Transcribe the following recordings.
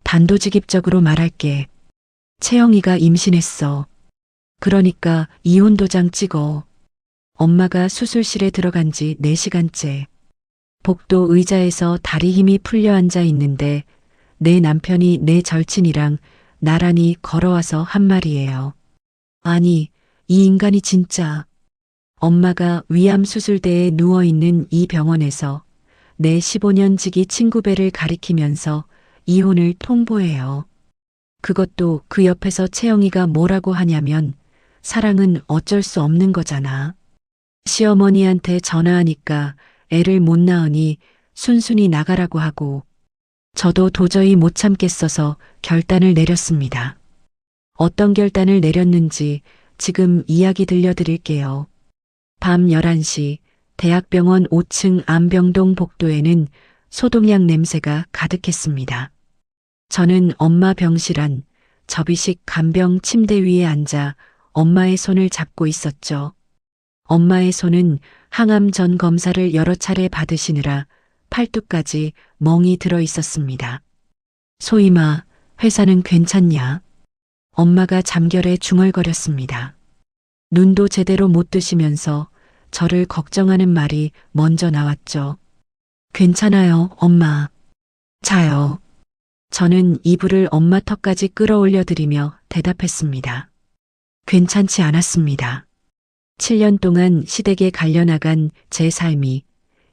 단도직입적으로 말할게. 채영이가 임신했어. 그러니까 이혼 도장 찍어. 엄마가 수술실에 들어간 지 4시간째. 복도 의자에서 다리 힘이 풀려 앉아 있는데 내 남편이 내 절친이랑 나란히 걸어와서 한 말이에요. 아니, 이 인간이 진짜. 엄마가 위암 수술대에 누워있는 이 병원에서 내 15년 지기 친구 배를 가리키면서 이혼을 통보해요. 그것도 그 옆에서 채영이가 뭐라고 하냐면 사랑은 어쩔 수 없는 거잖아. 시어머니한테 전화하니까 애를 못 낳으니 순순히 나가라고 하고 저도 도저히 못 참겠어서 결단을 내렸습니다. 어떤 결단을 내렸는지 지금 이야기 들려드릴게요. 밤 11시 대학병원 5층 안병동 복도에는 소독약 냄새가 가득했습니다. 저는 엄마 병실 안 접이식 간병 침대 위에 앉아 엄마의 손을 잡고 있었죠. 엄마의 손은 항암 전 검사를 여러 차례 받으시느라 팔뚝까지 멍이 들어 있었습니다. 소임아, 회사는 괜찮냐? 엄마가 잠결에 중얼거렸습니다. 눈도 제대로 못 뜨시면서 저를 걱정하는 말이 먼저 나왔죠. 괜찮아요, 엄마. 자요. 저는 이불을 엄마 턱까지 끌어올려 드리며 대답했습니다. 괜찮지 않았습니다. 7년 동안 시댁에 갈려나간 제 삶이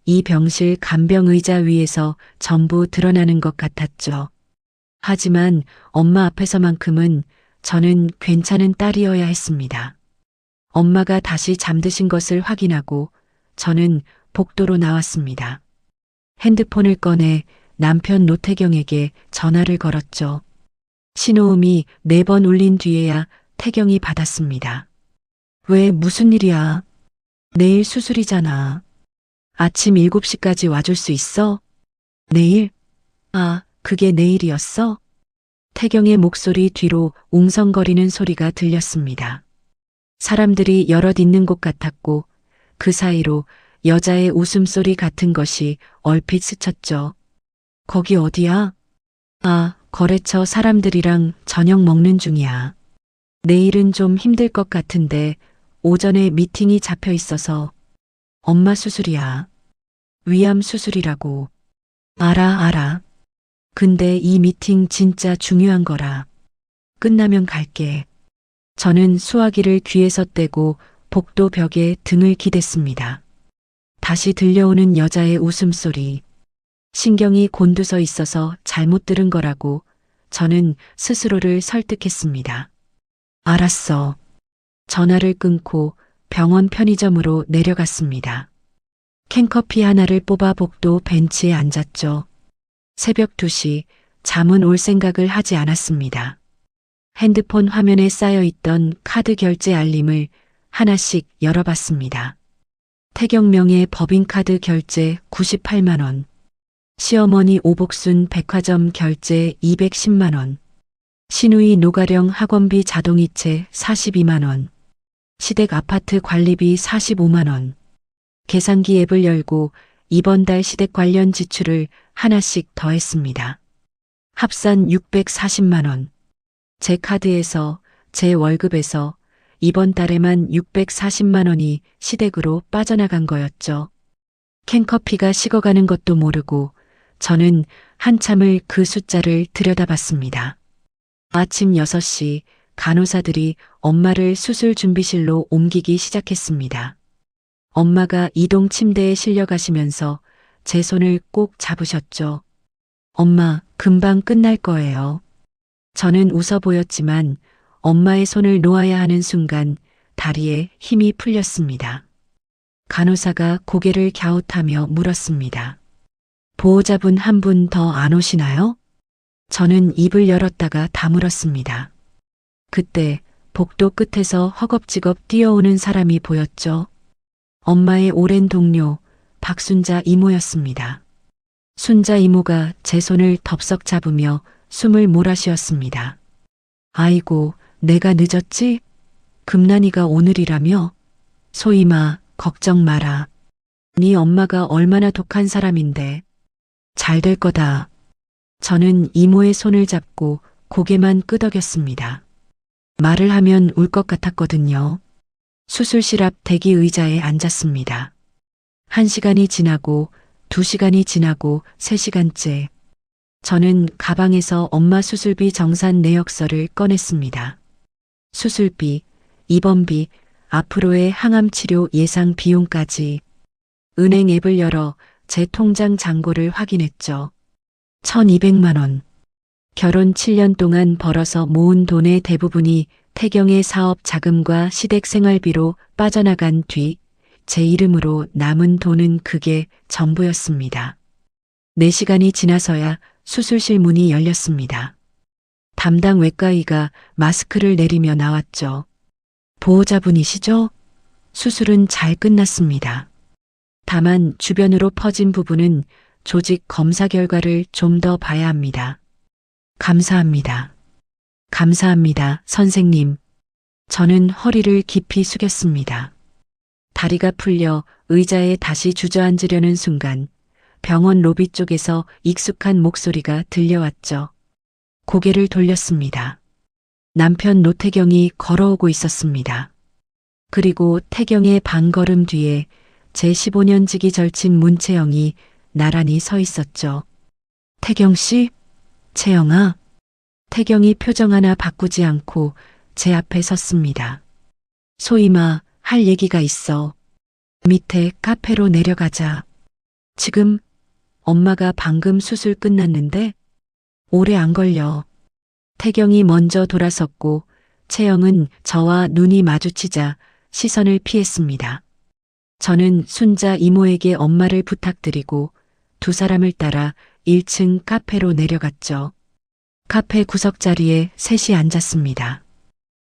이 병실 간병의자 위에서 전부 드러나는 것 같았죠. 하지만 엄마 앞에서만큼은 저는 괜찮은 딸이어야 했습니다. 엄마가 다시 잠드신 것을 확인하고 저는 복도로 나왔습니다. 핸드폰을 꺼내 남편 노태경에게 전화를 걸었죠. 신호음이 4번 울린 뒤에야 태경이 받았습니다. 왜 무슨 일이야? 내일 수술이잖아. 아침 7시까지 와줄 수 있어? 내일? 아, 그게 내일이었어? 태경의 목소리 뒤로 웅성거리는 소리가 들렸습니다. 사람들이 여럿 있는 곳 같았고 그 사이로 여자의 웃음소리 같은 것이 얼핏 스쳤죠. 거기 어디야? 아, 거래처 사람들이랑 저녁 먹는 중이야. 내일은 좀 힘들 것 같은데 오전에 미팅이 잡혀 있어서. 엄마 수술이야. 위암 수술이라고. 알아. 근데 이 미팅 진짜 중요한 거라. 끝나면 갈게. 저는 수화기를 귀에서 떼고 복도 벽에 등을 기댔습니다. 다시 들려오는 여자의 웃음소리. 신경이 곤두서 있어서 잘못 들은 거라고 저는 스스로를 설득했습니다. 알았어. 전화를 끊고 병원 편의점으로 내려갔습니다. 캔커피 하나를 뽑아 복도 벤치에 앉았죠. 새벽 2시 잠은 올 생각을 하지 않았습니다. 핸드폰 화면에 쌓여있던 카드 결제 알림을 하나씩 열어봤습니다. 태경명의 법인카드 결제 98만 원, 시어머니 오복순 백화점 결제 210만 원, 신우이 노가령 학원비 자동이체 42만 원, 시댁 아파트 관리비 45만 원. 계산기 앱을 열고 이번 달 시댁 관련 지출을 하나씩 더했습니다. 합산 640만 원. 제 카드에서, 제 월급에서 이번 달에만 640만 원이 시댁으로 빠져나간 거였죠. 캔커피가 식어가는 것도 모르고 저는 한참을 그 숫자를 들여다봤습니다. 아침 6시 간호사들이 엄마를 수술 준비실로 옮기기 시작했습니다. 엄마가 이동 침대에 실려가시면서 제 손을 꼭 잡으셨죠. 엄마, 금방 끝날 거예요. 저는 웃어 보였지만 엄마의 손을 놓아야 하는 순간 다리에 힘이 풀렸습니다. 간호사가 고개를 갸웃하며 물었습니다. 보호자분 한 분 더 안 오시나요? 저는 입을 열었다가 다물었습니다. 그때 복도 끝에서 허겁지겁 뛰어오는 사람이 보였죠. 엄마의 오랜 동료 박순자 이모였습니다. 순자 이모가 제 손을 덥석 잡으며 숨을 몰아쉬었습니다. 아이고, 내가 늦었지? 금난이가 오늘이라며? 소임아, 걱정 마라. 네 엄마가 얼마나 독한 사람인데. 잘 될 거다. 저는 이모의 손을 잡고 고개만 끄덕였습니다. 말을 하면 울 것 같았거든요. 수술실 앞 대기 의자에 앉았습니다. 1시간이 지나고 2시간이 지나고 3시간째. 저는 가방에서 엄마 수술비 정산 내역서를 꺼냈습니다. 수술비, 입원비, 앞으로의 항암 치료 예상 비용까지. 은행 앱을 열어 제 통장 잔고를 확인했죠. 1200만 원. 결혼 7년 동안 벌어서 모은 돈의 대부분이 태경의 사업 자금과 시댁 생활비로 빠져나간 뒤 제 이름으로 남은 돈은 그게 전부였습니다. 4시간이 지나서야 수술실 문이 열렸습니다. 담당 외과의가 마스크를 내리며 나왔죠. 보호자분이시죠? 수술은 잘 끝났습니다. 다만 주변으로 퍼진 부분은 조직 검사 결과를 좀 더 봐야 합니다. 감사합니다. 감사합니다, 선생님. 저는 허리를 깊이 숙였습니다. 다리가 풀려 의자에 다시 주저앉으려는 순간 병원 로비 쪽에서 익숙한 목소리가 들려왔죠. 고개를 돌렸습니다. 남편 노태경이 걸어오고 있었습니다. 그리고 태경의 반걸음 뒤에 제 15년 지기 절친 문채영이 나란히 서 있었죠. 태경 씨? 채영아? 태경이 표정 하나 바꾸지 않고 제 앞에 섰습니다. 소희마, 할 얘기가 있어. 밑에 카페로 내려가자. 지금 엄마가 방금 수술 끝났는데 오래 안 걸려. 태경이 먼저 돌아섰고 채영은 저와 눈이 마주치자 시선을 피했습니다. 저는 순자 이모에게 엄마를 부탁드리고 두 사람을 따라 1층 카페로 내려갔죠. 카페 구석 자리에 셋이 앉았습니다.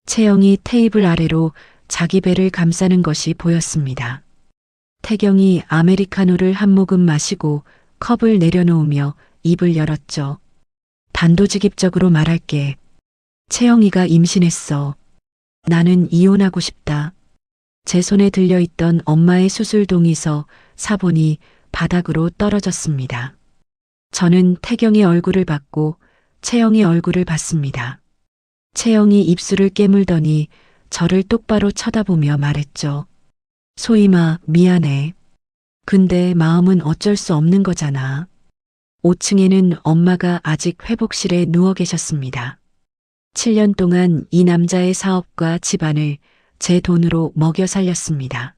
채영이 테이블 아래로 자기 배를 감싸는 것이 보였습니다. 태경이 아메리카노를 한 모금 마시고 컵을 내려놓으며 입을 열었죠. 단도직입적으로 말할게. 채영이가 임신했어. 나는 이혼하고 싶다. 제 손에 들려있던 엄마의 수술 동의서 사본이 바닥으로 떨어졌습니다. 저는 태경의 얼굴을 봤고 채영의 얼굴을 봤습니다. 채영이 입술을 깨물더니 저를 똑바로 쳐다보며 말했죠. 소희마, 미안해. 근데 마음은 어쩔 수 없는 거잖아. 5층에는 엄마가 아직 회복실에 누워 계셨습니다. 7년 동안 이 남자의 사업과 집안을 제 돈으로 먹여 살렸습니다.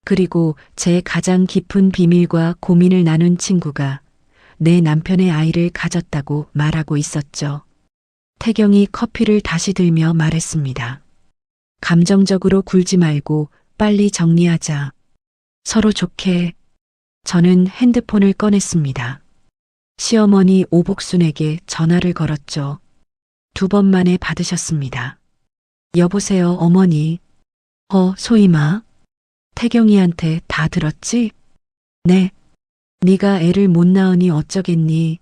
그리고 제 가장 깊은 비밀과 고민을 나눈 친구가 내 남편의 아이를 가졌다고 말하고 있었죠. 태경이 커피를 다시 들며 말했습니다. 감정적으로 굴지 말고 빨리 정리하자. 서로 좋게. 저는 핸드폰을 꺼냈습니다. 시어머니 오복순에게 전화를 걸었죠. 2번 만에 받으셨습니다. 여보세요, 어머니. 소희마. 태경이한테 다 들었지? 네. 네가 애를 못 낳으니 어쩌겠니?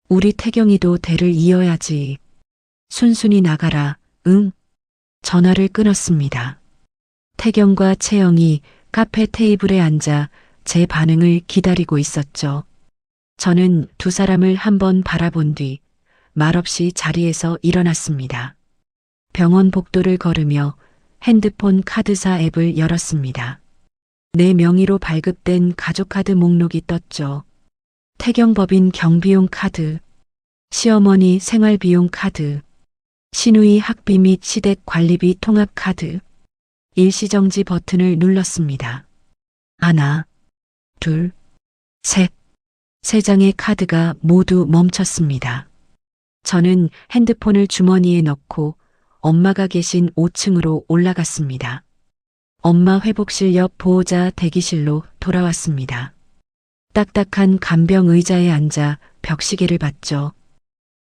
우리 태경이도 대를 이어야지. 순순히 나가라. 응. 전화를 끊었습니다. 태경과 채영이 카페 테이블에 앉아 제 반응을 기다리고 있었죠. 저는 두 사람을 한번 바라본 뒤 말없이 자리에서 일어났습니다. 병원 복도를 걸으며 핸드폰 카드사 앱을 열었습니다. 내 명의로 발급된 가족카드 목록이 떴죠. 태경법인 경비용 카드, 시어머니 생활비용 카드, 시누이 학비 및 시댁 관리비 통합 카드. 일시정지 버튼을 눌렀습니다. 하나, 둘, 셋. 3장의 카드가 모두 멈췄습니다. 저는 핸드폰을 주머니에 넣고 엄마가 계신 5층으로 올라갔습니다. 엄마 회복실 옆 보호자 대기실로 돌아왔습니다. 딱딱한 간병 의자에 앉아 벽시계를 봤죠.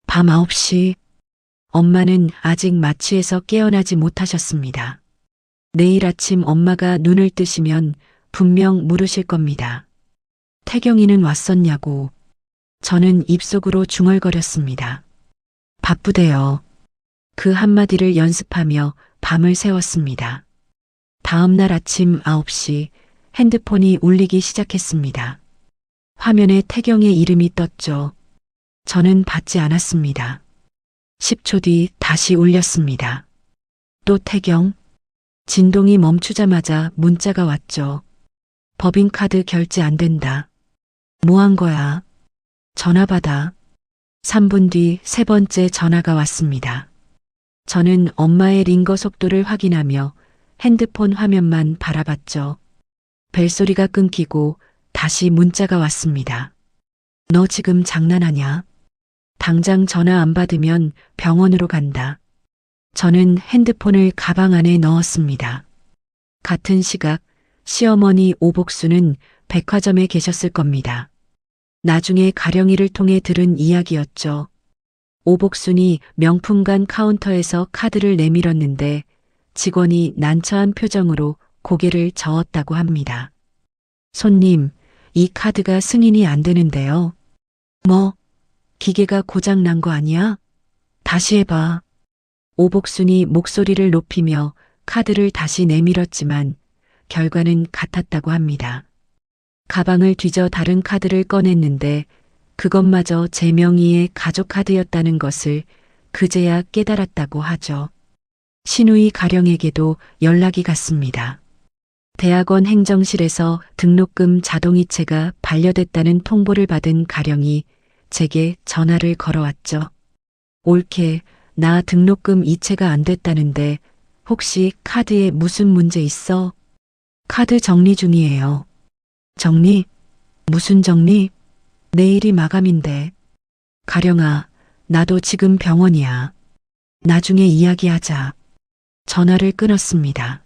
밤 9시. 엄마는 아직 마취에서 깨어나지 못하셨습니다. 내일 아침 엄마가 눈을 뜨시면 분명 물으실 겁니다. 태경이는 왔었냐고. 저는 입속으로 중얼거렸습니다. 바쁘대요. 그 한마디를 연습하며 밤을 새웠습니다. 다음 날 아침 9시 핸드폰이 울리기 시작했습니다. 화면에 태경의 이름이 떴죠. 저는 받지 않았습니다. 10초 뒤 다시 울렸습니다. 또 태경? 진동이 멈추자마자 문자가 왔죠. 법인카드 결제 안 된다. 뭐 한 거야? 전화 받아. 3분 뒤 세 번째 전화가 왔습니다. 저는 엄마의 링거 속도를 확인하며 핸드폰 화면만 바라봤죠. 벨소리가 끊기고 다시 문자가 왔습니다. 너 지금 장난하냐? 당장 전화 안 받으면 병원으로 간다. 저는 핸드폰을 가방 안에 넣었습니다. 같은 시각 시어머니 오복수는 백화점에 계셨을 겁니다. 나중에 가령이를 통해 들은 이야기였죠. 오복순이 명품관 카운터에서 카드를 내밀었는데 직원이 난처한 표정으로 고개를 저었다고 합니다. 손님, 이 카드가 승인이 안 되는데요. 뭐, 기계가 고장 난 거 아니야? 다시 해봐. 오복순이 목소리를 높이며 카드를 다시 내밀었지만 결과는 같았다고 합니다. 가방을 뒤져 다른 카드를 꺼냈는데 그것마저 제 명의의 가족 카드였다는 것을 그제야 깨달았다고 하죠. 신우이 가령에게도 연락이 갔습니다. 대학원 행정실에서 등록금 자동이체가 반려됐다는 통보를 받은 가령이 제게 전화를 걸어왔죠. 올케, 나 등록금 이체가 안 됐다는데 혹시 카드에 무슨 문제 있어? 카드 정리 중이에요. 정리? 무슨 정리? 내일이 마감인데. 가령아, 나도 지금 병원이야. 나중에 이야기하자. 전화를 끊었습니다.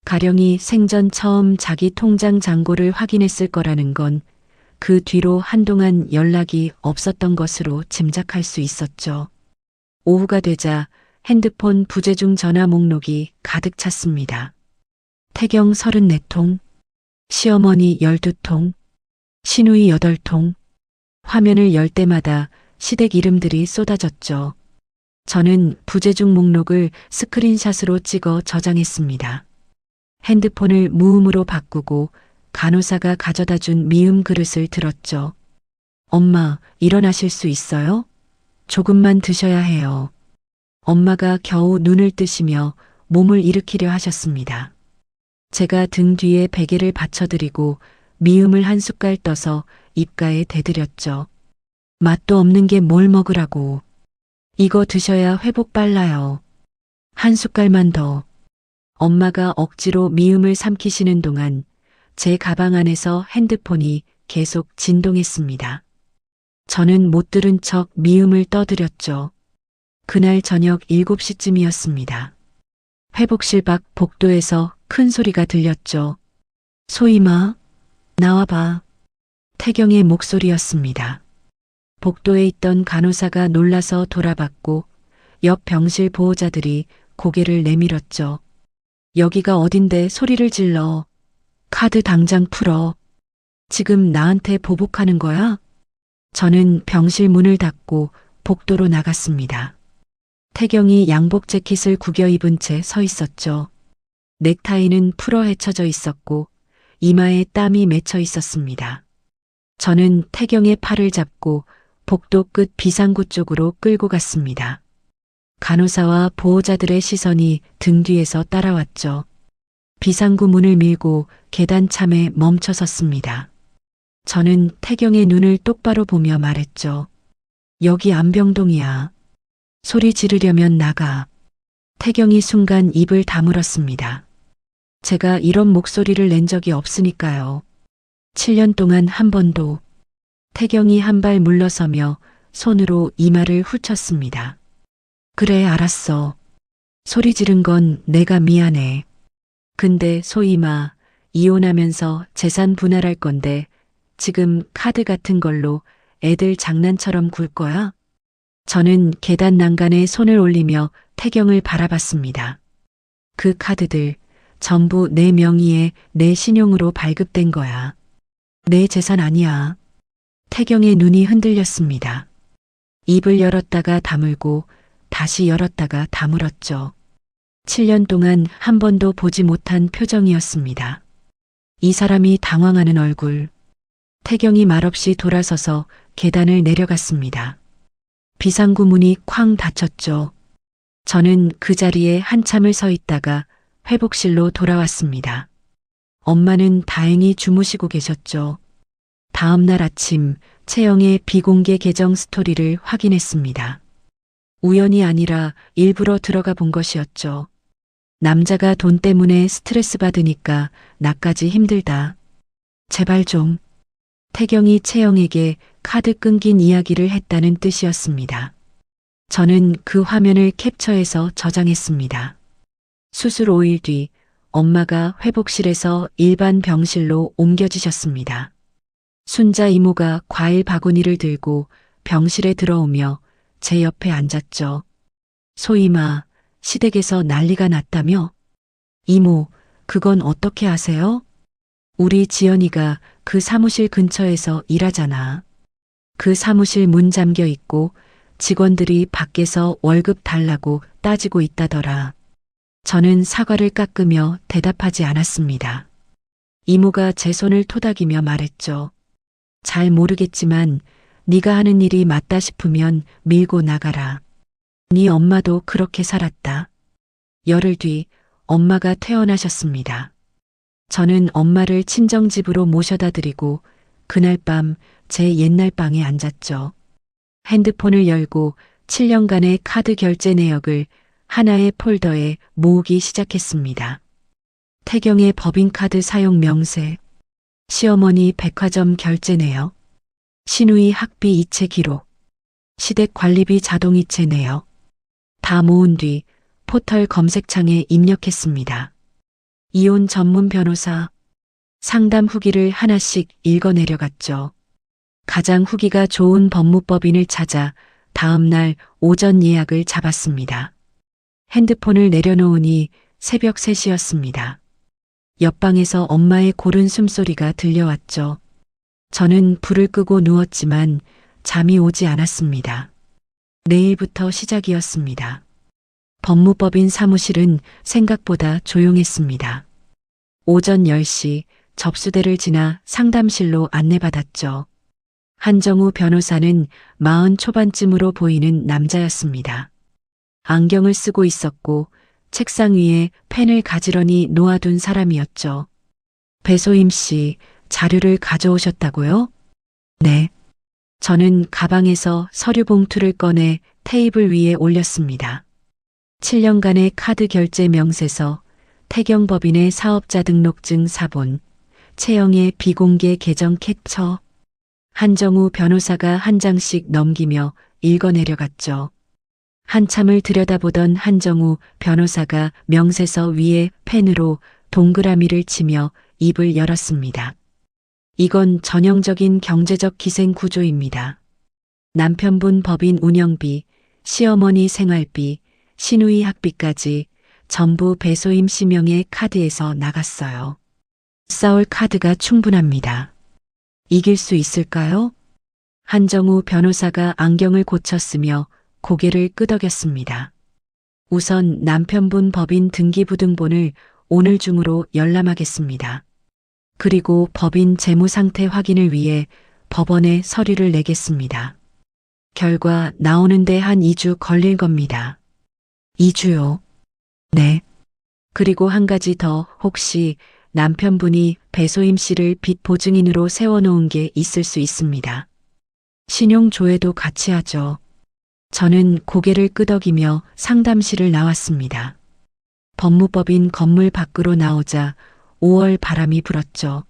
가령이 생전 처음 자기 통장 잔고를 확인했을 거라는 건 그 뒤로 한동안 연락이 없었던 것으로 짐작할 수 있었죠. 오후가 되자 핸드폰 부재중 전화 목록이 가득 찼습니다. 태경 34통, 시어머니 12통, 신우이 8통. 화면을 열 때마다 시댁 이름들이 쏟아졌죠. 저는 부재중 목록을 스크린샷으로 찍어 저장했습니다. 핸드폰을 무음으로 바꾸고 간호사가 가져다 준 미음 그릇을 들었죠. 엄마, 일어나실 수 있어요? 조금만 드셔야 해요. 엄마가 겨우 눈을 뜨시며 몸을 일으키려 하셨습니다. 제가 등 뒤에 베개를 받쳐드리고 미음을 한 숟갈 떠서 입가에 대드렸죠. 맛도 없는 게 뭘 먹으라고. 이거 드셔야 회복 빨라요. 한 숟갈만 더. 엄마가 억지로 미음을 삼키시는 동안 제 가방 안에서 핸드폰이 계속 진동했습니다. 저는 못 들은 척 미음을 떠드렸죠. 그날 저녁 7시쯤이었습니다. 회복실 밖 복도에서 큰 소리가 들렸죠. 소임아, 나와봐. 태경의 목소리였습니다. 복도에 있던 간호사가 놀라서 돌아봤고 옆 병실 보호자들이 고개를 내밀었죠. 여기가 어딘데 소리를 질러. 카드 당장 풀어. 지금 나한테 보복하는 거야? 저는 병실 문을 닫고 복도로 나갔습니다. 태경이 양복 재킷을 구겨 입은 채 서 있었죠. 넥타이는 풀어 헤쳐져 있었고 이마에 땀이 맺혀 있었습니다. 저는 태경의 팔을 잡고 복도 끝 비상구 쪽으로 끌고 갔습니다. 간호사와 보호자들의 시선이 등 뒤에서 따라왔죠. 비상구 문을 밀고 계단 참에 멈춰 섰습니다. 저는 태경의 눈을 똑바로 보며 말했죠. 여기 안병동이야. 소리 지르려면 나가. 태경이 순간 입을 다물었습니다. 제가 이런 목소리를 낸 적이 없으니까요. 7년 동안 한 번도. 태경이 한 발 물러서며 손으로 이마를 훑쳤습니다. 그래, 알았어. 소리 지른 건 내가 미안해. 근데 소임아, 이혼하면서 재산 분할할 건데 지금 카드 같은 걸로 애들 장난처럼 굴 거야? 저는 계단 난간에 손을 올리며 태경을 바라봤습니다. 그 카드들 전부 내 명의의 내 신용으로 발급된 거야. 내 재산 아니야. 태경의 눈이 흔들렸습니다. 입을 열었다가 다물고 다시 열었다가 다물었죠. 7년 동안 한 번도 보지 못한 표정이었습니다. 이 사람이 당황하는 얼굴. 태경이 말없이 돌아서서 계단을 내려갔습니다. 비상구 문이 쾅 닫혔죠. 저는 그 자리에 한참을 서 있다가 회복실로 돌아왔습니다. 엄마는 다행히 주무시고 계셨죠. 다음 날 아침 채영의 비공개 계정 스토리를 확인했습니다. 우연이 아니라 일부러 들어가 본 것이었죠. 남자가 돈 때문에 스트레스 받으니까 나까지 힘들다. 제발 좀. 태경이 채영에게 카드 끊긴 이야기를 했다는 뜻이었습니다. 저는 그 화면을 캡처해서 저장했습니다. 수술 5일 뒤 엄마가 회복실에서 일반 병실로 옮겨지셨습니다. 순자 이모가 과일 바구니를 들고 병실에 들어오며 제 옆에 앉았죠. 소임아, 시댁에서 난리가 났다며? 이모, 그건 어떻게 아세요? 우리 지연이가 그 사무실 근처에서 일하잖아. 그 사무실 문 잠겨 있고 직원들이 밖에서 월급 달라고 따지고 있다더라. 저는 사과를 깎으며 대답하지 않았습니다. 이모가 제 손을 토닥이며 말했죠. 잘 모르겠지만 네가 하는 일이 맞다 싶으면 밀고 나가라. 네 엄마도 그렇게 살았다. 열흘 뒤 엄마가 퇴원하셨습니다. 저는 엄마를 친정집으로 모셔다 드리고 그날 밤 제 옛날 방에 앉았죠. 핸드폰을 열고 7년간의 카드 결제 내역을 하나의 폴더에 모으기 시작했습니다. 태경의 법인카드 사용 명세, 시어머니 백화점 결제 내역, 시누이 학비 이체 기록, 시댁 관리비 자동이체 내역. 다 모은 뒤 포털 검색창에 입력했습니다. 이혼 전문 변호사, 상담 후기를 하나씩 읽어 내려갔죠. 가장 후기가 좋은 법무법인을 찾아 다음 날 오전 예약을 잡았습니다. 핸드폰을 내려놓으니 새벽 3시였습니다. 옆방에서 엄마의 고른 숨소리가 들려왔죠. 저는 불을 끄고 누웠지만 잠이 오지 않았습니다. 내일부터 시작이었습니다. 법무법인 사무실은 생각보다 조용했습니다. 오전 10시 접수대를 지나 상담실로 안내받았죠. 한정우 변호사는 40 초반쯤으로 보이는 남자였습니다. 안경을 쓰고 있었고 책상 위에 펜을 가지런히 놓아둔 사람이었죠. 배소임 씨, 자료를 가져오셨다고요? 네. 저는 가방에서 서류 봉투를 꺼내 테이블 위에 올렸습니다. 7년간의 카드 결제 명세서, 태경법인의 사업자 등록증 사본, 채영의 비공개 계정 캡처. 한정우 변호사가 한 장씩 넘기며 읽어 내려갔죠. 한참을 들여다보던 한정우 변호사가 명세서 위에 펜으로 동그라미를 치며 입을 열었습니다. 이건 전형적인 경제적 기생 구조입니다. 남편분 법인 운영비, 시어머니 생활비, 시누이 학비까지 전부 배소임 씨 명의 카드에서 나갔어요. 싸울 카드가 충분합니다. 이길 수 있을까요? 한정우 변호사가 안경을 고쳤으며 고개를 끄덕였습니다. 우선 남편분 법인 등기부등본을 오늘 중으로 열람하겠습니다. 그리고 법인 재무상태 확인을 위해 법원에 서류를 내겠습니다. 결과 나오는데 한 2주 걸릴 겁니다. 2주요? 네. 그리고 한 가지 더, 혹시 남편분이 배소임 씨를 빚 보증인으로 세워놓은 게 있을 수 있습니다. 신용조회도 같이 하죠. 저는 고개를 끄덕이며 상담실을 나왔습니다. 법무법인 건물 밖으로 나오자 5월 바람이 불었죠.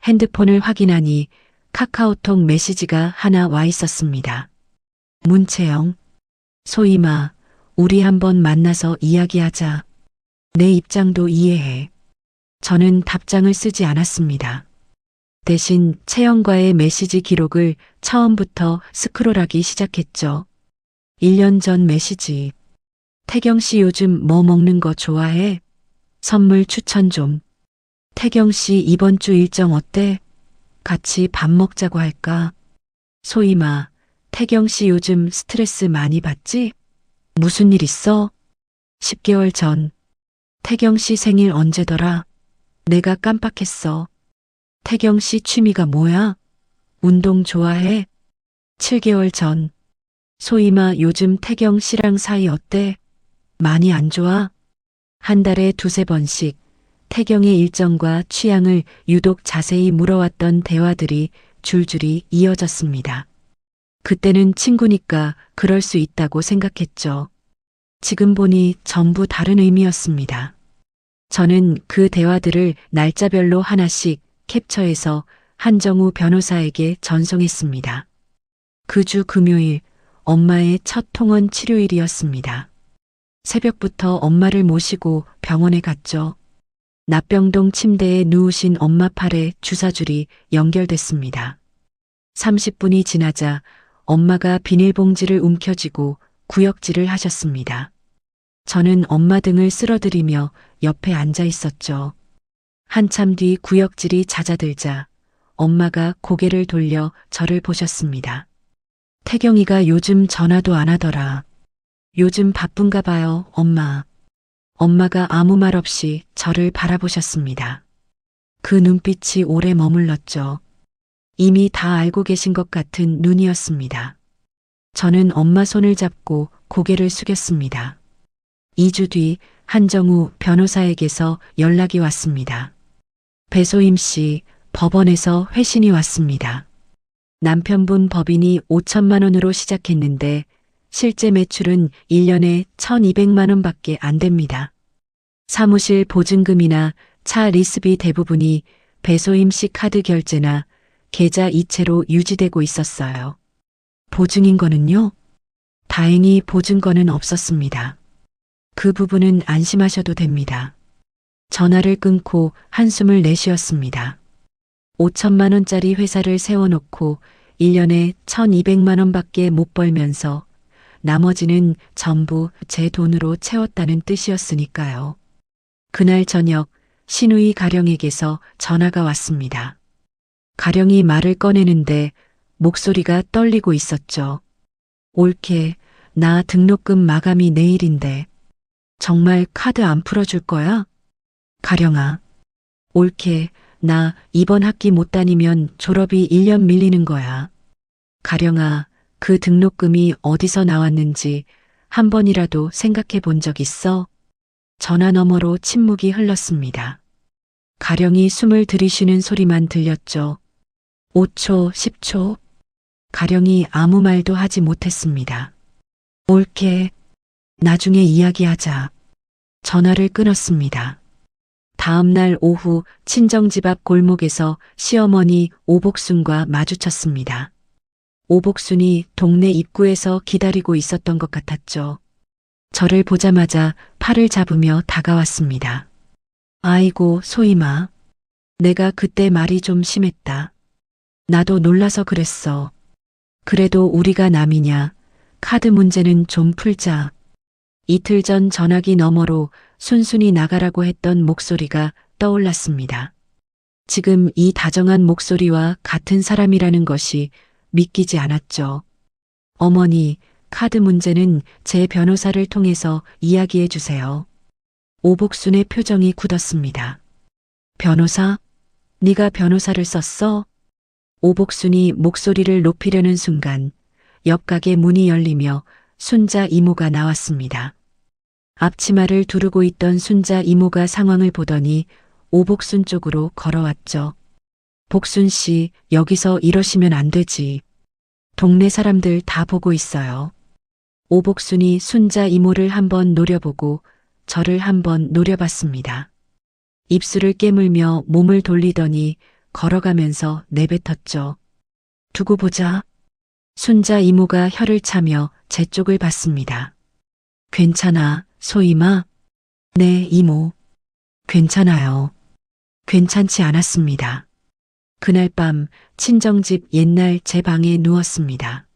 핸드폰을 확인하니 카카오톡 메시지가 하나 와 있었습니다. 문채영, 소임아, 우리 한번 만나서 이야기하자. 내 입장도 이해해. 저는 답장을 쓰지 않았습니다. 대신 채영과의 메시지 기록을 처음부터 스크롤하기 시작했죠. 1년 전 메시지. 태경 씨 요즘 뭐 먹는 거 좋아해? 선물 추천 좀. 태경 씨 이번 주 일정 어때? 같이 밥 먹자고 할까? 소임아, 태경 씨 요즘 스트레스 많이 받지? 무슨 일 있어? 10개월 전. 태경 씨 생일 언제더라? 내가 깜빡했어. 태경 씨 취미가 뭐야? 운동 좋아해? 7개월 전. 소희마, 요즘 태경 씨랑 사이 어때? 많이 안 좋아? 한 달에 두세 번씩 태경의 일정과 취향을 유독 자세히 물어왔던 대화들이 줄줄이 이어졌습니다. 그때는 친구니까 그럴 수 있다고 생각했죠. 지금 보니 전부 다른 의미였습니다. 저는 그 대화들을 날짜별로 하나씩 캡처해서 한정우 변호사에게 전송했습니다. 그 주 금요일, 엄마의 첫 통원 치료일이었습니다. 새벽부터 엄마를 모시고 병원에 갔죠. 납병동 침대에 누우신 엄마 팔에 주사줄이 연결됐습니다. 30분이 지나자 엄마가 비닐봉지를 움켜쥐고 구역질을 하셨습니다. 저는 엄마 등을 쓸어들이며 옆에 앉아 있었죠. 한참 뒤 구역질이 잦아들자 엄마가 고개를 돌려 저를 보셨습니다. 태경이가 요즘 전화도 안 하더라. 요즘 바쁜가 봐요, 엄마. 엄마가 아무 말 없이 저를 바라보셨습니다. 그 눈빛이 오래 머물렀죠. 이미 다 알고 계신 것 같은 눈이었습니다. 저는 엄마 손을 잡고 고개를 숙였습니다. 2주 뒤 한정우 변호사에게서 연락이 왔습니다. 배소임 씨, 법원에서 회신이 왔습니다. 남편분 법인이 5천만 원으로 시작했는데 실제 매출은 1년에 1,200만 원밖에 안 됩니다. 사무실 보증금이나 차 리스비 대부분이 배소임 씨 카드 결제나 계좌 이체로 유지되고 있었어요. 보증인권은요? 다행히 보증권은 없었습니다. 그 부분은 안심하셔도 됩니다. 전화를 끊고 한숨을 내쉬었습니다. 5천만 원짜리 회사를 세워놓고 1년에 1,200만 원밖에 못 벌면서 나머지는 전부 제 돈으로 채웠다는 뜻이었으니까요. 그날 저녁 신우이 가령에게서 전화가 왔습니다. 가령이 말을 꺼내는데 목소리가 떨리고 있었죠. 올케, 나 등록금 마감이 내일인데 정말 카드 안 풀어줄 거야? 가령아, 올케, 나 이번 학기 못 다니면 졸업이 1년 밀리는 거야. 가령아, 그 등록금이 어디서 나왔는지 한 번이라도 생각해 본 적 있어? 전화 너머로 침묵이 흘렀습니다. 가령이 숨을 들이쉬는 소리만 들렸죠. 5초, 10초. 가령이 아무 말도 하지 못했습니다. 올케, 나중에 이야기하자. 전화를 끊었습니다. 다음 날 오후 친정집 앞 골목에서 시어머니 오복순과 마주쳤습니다. 오복순이 동네 입구에서 기다리고 있었던 것 같았죠. 저를 보자마자 팔을 잡으며 다가왔습니다. 아이고, 소희마. 내가 그때 말이 좀 심했다. 나도 놀라서 그랬어. 그래도 우리가 남이냐. 카드 문제는 좀 풀자. 이틀 전 전화기 너머로 순순히 나가라고 했던 목소리가 떠올랐습니다. 지금 이 다정한 목소리와 같은 사람이라는 것이 믿기지 않았죠. 어머니, 카드 문제는 제 변호사를 통해서 이야기해 주세요. 오복순의 표정이 굳었습니다. 변호사? 네가 변호사를 썼어? 오복순이 목소리를 높이려는 순간 옆 가게 문이 열리며 순자 이모가 나왔습니다. 앞치마를 두르고 있던 순자 이모가 상황을 보더니 오복순 쪽으로 걸어왔죠. 복순 씨, 여기서 이러시면 안 되지. 동네 사람들 다 보고 있어요. 오복순이 순자 이모를 한번 노려보고 저를 한번 노려봤습니다. 입술을 깨물며 몸을 돌리더니 걸어가면서 내뱉었죠. 두고 보자. 순자 이모가 혀를 차며 제 쪽을 봤습니다. 괜찮아, 소희마? 네, 이모. 괜찮아요. 괜찮지 않았습니다. 그날 밤 친정집 옛날 제 방에 누웠습니다.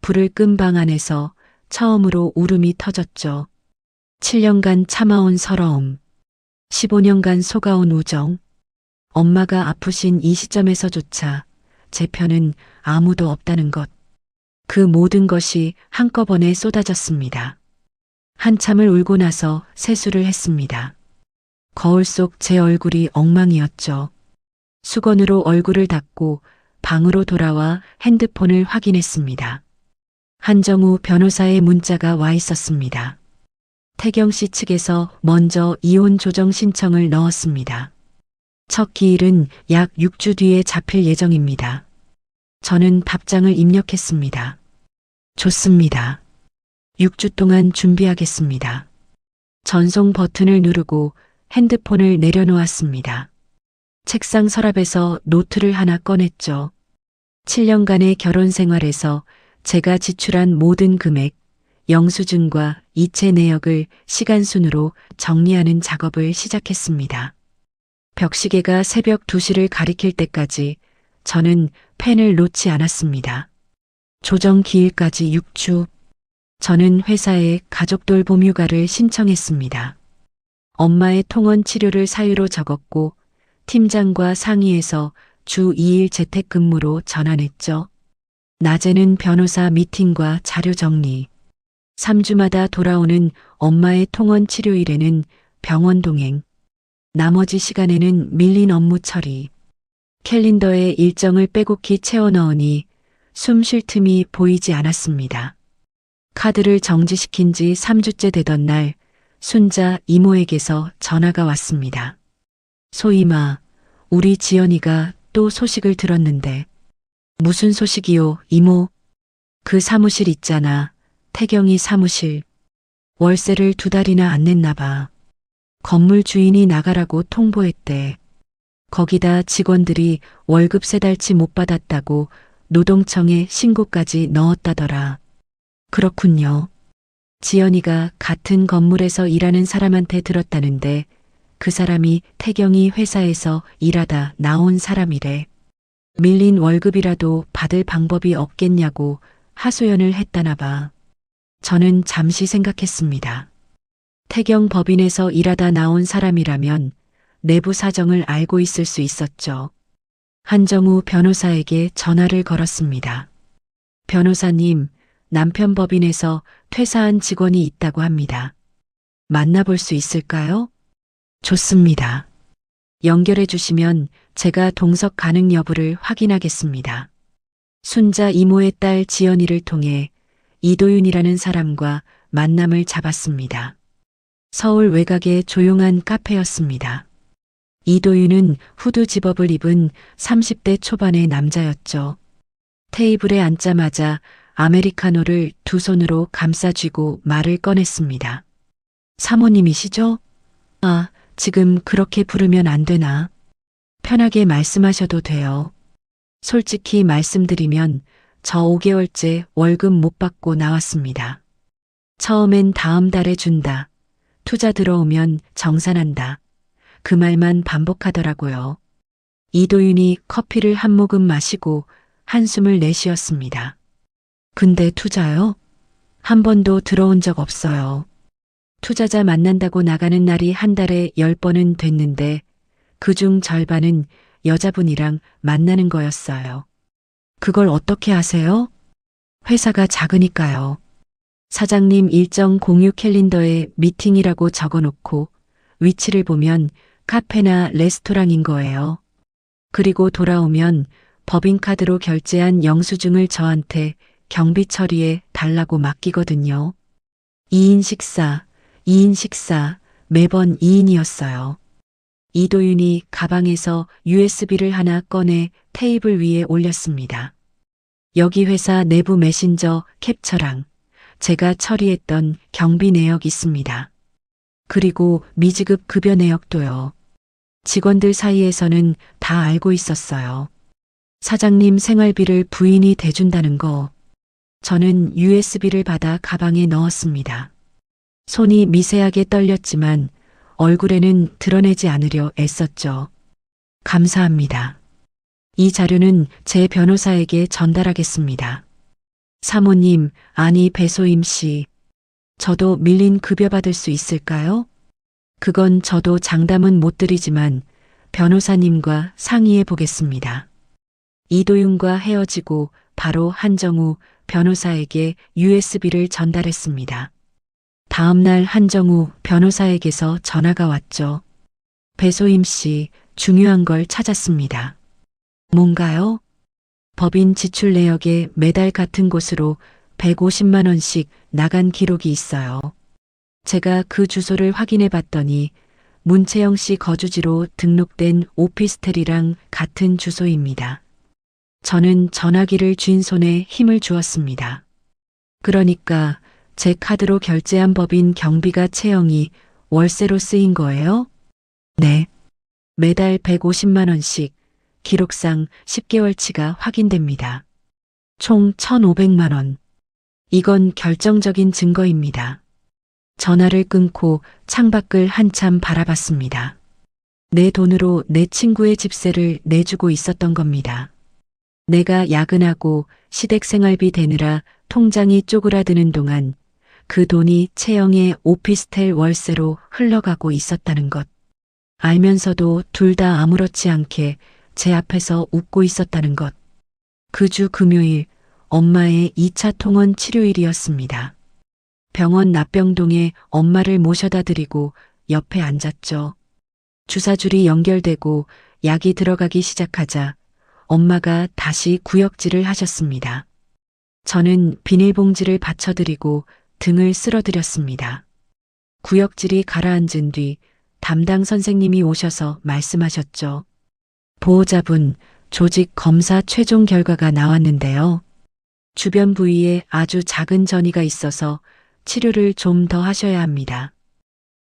불을 끈 방 안에서 처음으로 울음이 터졌죠. 7년간 참아온 서러움, 15년간 속아온 우정, 엄마가 아프신 이 시점에서조차 제 편은 아무도 없다는 것. 그 모든 것이 한꺼번에 쏟아졌습니다. 한참을 울고 나서 세수를 했습니다. 거울 속 제 얼굴이 엉망이었죠. 수건으로 얼굴을 닦고 방으로 돌아와 핸드폰을 확인했습니다. 한정우 변호사의 문자가 와 있었습니다. 태경 씨 측에서 먼저 이혼 조정 신청을 넣었습니다. 첫 기일은 약 6주 뒤에 잡힐 예정입니다. 저는 답장을 입력했습니다. 좋습니다. 6주 동안 준비하겠습니다. 전송 버튼을 누르고 핸드폰을 내려놓았습니다. 책상 서랍에서 노트를 하나 꺼냈죠. 7년간의 결혼 생활에서 제가 지출한 모든 금액, 영수증과 이체 내역을 시간순으로 정리하는 작업을 시작했습니다. 벽시계가 새벽 2시를 가리킬 때까지 저는 펜을 놓지 않았습니다. 조정 기일까지 6주. 저는 회사에 가족돌 보휴가를 신청했습니다. 엄마의 통원 치료를 사유로 적었고 팀장과 상의해서 주 2일 재택근무로 전환했죠. 낮에는 변호사 미팅과 자료 정리. 3주마다 돌아오는 엄마의 통원 치료일에는 병원 동행. 나머지 시간에는 밀린 업무 처리. 캘린더에 일정을 빼곡히 채워 넣으니 숨 쉴 틈이 보이지 않았습니다. 카드를 정지시킨 지 3주째 되던 날 순자 이모에게서 전화가 왔습니다. 소임아, 우리 지연이가 또 소식을 들었는데. 무슨 소식이요, 이모? 그 사무실 있잖아. 태경이 사무실. 월세를 2달이나 안 냈나 봐. 건물 주인이 나가라고 통보했대. 거기다 직원들이 월급 3달치 못 받았다고 노동청에 신고까지 넣었다더라. 그렇군요. 지연이가 같은 건물에서 일하는 사람한테 들었다는데 그 사람이 태경이 회사에서 일하다 나온 사람이래. 밀린 월급이라도 받을 방법이 없겠냐고 하소연을 했다나 봐. 저는 잠시 생각했습니다. 태경 법인에서 일하다 나온 사람이라면 내부 사정을 알고 있을 수 있었죠. 한정우 변호사에게 전화를 걸었습니다. 변호사님, 남편 법인에서 퇴사한 직원이 있다고 합니다. 만나볼 수 있을까요? 좋습니다. 연결해 주시면 제가 동석 가능 여부를 확인하겠습니다. 순자 이모의 딸 지연이를 통해 이도윤이라는 사람과 만남을 잡았습니다. 서울 외곽의 조용한 카페였습니다. 이도윤은 후드 집업을 입은 30대 초반의 남자였죠. 테이블에 앉자마자 아메리카노를 2손으로 감싸쥐고 말을 꺼냈습니다. 사모님이시죠? 아, 지금 그렇게 부르면 안 되나? 편하게 말씀하셔도 돼요. 솔직히 말씀드리면 저 5개월째 월급 못 받고 나왔습니다. 처음엔 다음 달에 준다. 투자 들어오면 정산한다. 그 말만 반복하더라고요. 이도윤이 커피를 한 모금 마시고 한숨을 내쉬었습니다. 근데 투자요? 한 번도 들어온 적 없어요. 투자자 만난다고 나가는 날이 한 달에 10번은 됐는데 그중 절반은 여자분이랑 만나는 거였어요. 그걸 어떻게 아세요? 회사가 작으니까요. 사장님 일정 공유 캘린더에 미팅이라고 적어놓고 위치를 보면 카페나 레스토랑인 거예요. 그리고 돌아오면 법인카드로 결제한 영수증을 저한테 경비 처리에 달라고 맡기거든요. 2인 식사, 매번 2인이었어요. 이도윤이 가방에서 USB를 하나 꺼내 테이블 위에 올렸습니다. 여기 회사 내부 메신저 캡처랑 제가 처리했던 경비 내역 있습니다. 그리고 미지급 급여 내역도요. 직원들 사이에서는 다 알고 있었어요. 사장님 생활비를 부인이 대준다는 거. 저는 USB를 받아 가방에 넣었습니다. 손이 미세하게 떨렸지만 얼굴에는 드러내지 않으려 애썼죠. 감사합니다. 이 자료는 제 변호사에게 전달하겠습니다. 사모님, 아니 배소임 씨. 저도 밀린 급여 받을 수 있을까요? 그건 저도 장담은 못 드리지만 변호사님과 상의해 보겠습니다. 이도윤과 헤어지고 바로 한정우 변호사에게 USB를 전달했습니다. 다음 날 한정우 변호사에게서 전화가 왔죠. 배소임 씨, 중요한 걸 찾았습니다. 뭔가요? 법인 지출 내역에 매달 같은 곳으로 150만 원씩 나간 기록이 있어요. 제가 그 주소를 확인해 봤더니 문채영 씨 거주지로 등록된 오피스텔이랑 같은 주소입니다. 저는 전화기를 쥔 손에 힘을 주었습니다. 그러니까 제 카드로 결제한 법인 경비가 채영이 월세로 쓰인 거예요? 네. 매달 150만 원씩 기록상 10개월치가 확인됩니다. 총 1,500만 원. 이건 결정적인 증거입니다. 전화를 끊고 창밖을 한참 바라봤습니다. 내 돈으로 내 친구의 집세를 내주고 있었던 겁니다. 내가 야근하고 시댁 생활비 대느라 통장이 쪼그라드는 동안 그 돈이 채영의 오피스텔 월세로 흘러가고 있었다는 것. 알면서도 둘 다 아무렇지 않게 제 앞에서 웃고 있었다는 것. 그 주 금요일 엄마의 2차 통원 치료일이었습니다. 병원 납병동에 엄마를 모셔다 드리고 옆에 앉았죠. 주사줄이 연결되고 약이 들어가기 시작하자 엄마가 다시 구역질을 하셨습니다. 저는 비닐봉지를 받쳐드리고 등을 쓸어드렸습니다. 구역질이 가라앉은 뒤 담당 선생님이 오셔서 말씀하셨죠. 보호자분, 조직 검사 최종 결과가 나왔는데요. 주변 부위에 아주 작은 전이가 있어서 치료를 좀 더 하셔야 합니다.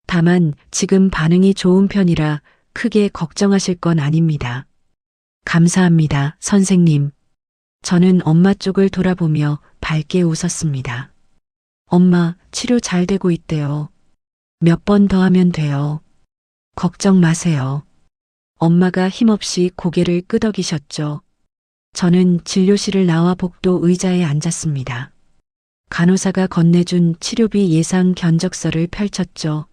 다만 지금 반응이 좋은 편이라 크게 걱정하실 건 아닙니다. 감사합니다, 선생님. 저는 엄마 쪽을 돌아보며 밝게 웃었습니다. 엄마, 치료 잘 되고 있대요. 몇 번 더 하면 돼요. 걱정 마세요. 엄마가 힘없이 고개를 끄덕이셨죠. 저는 진료실을 나와 복도 의자에 앉았습니다. 간호사가 건네준 치료비 예상 견적서를 펼쳤죠.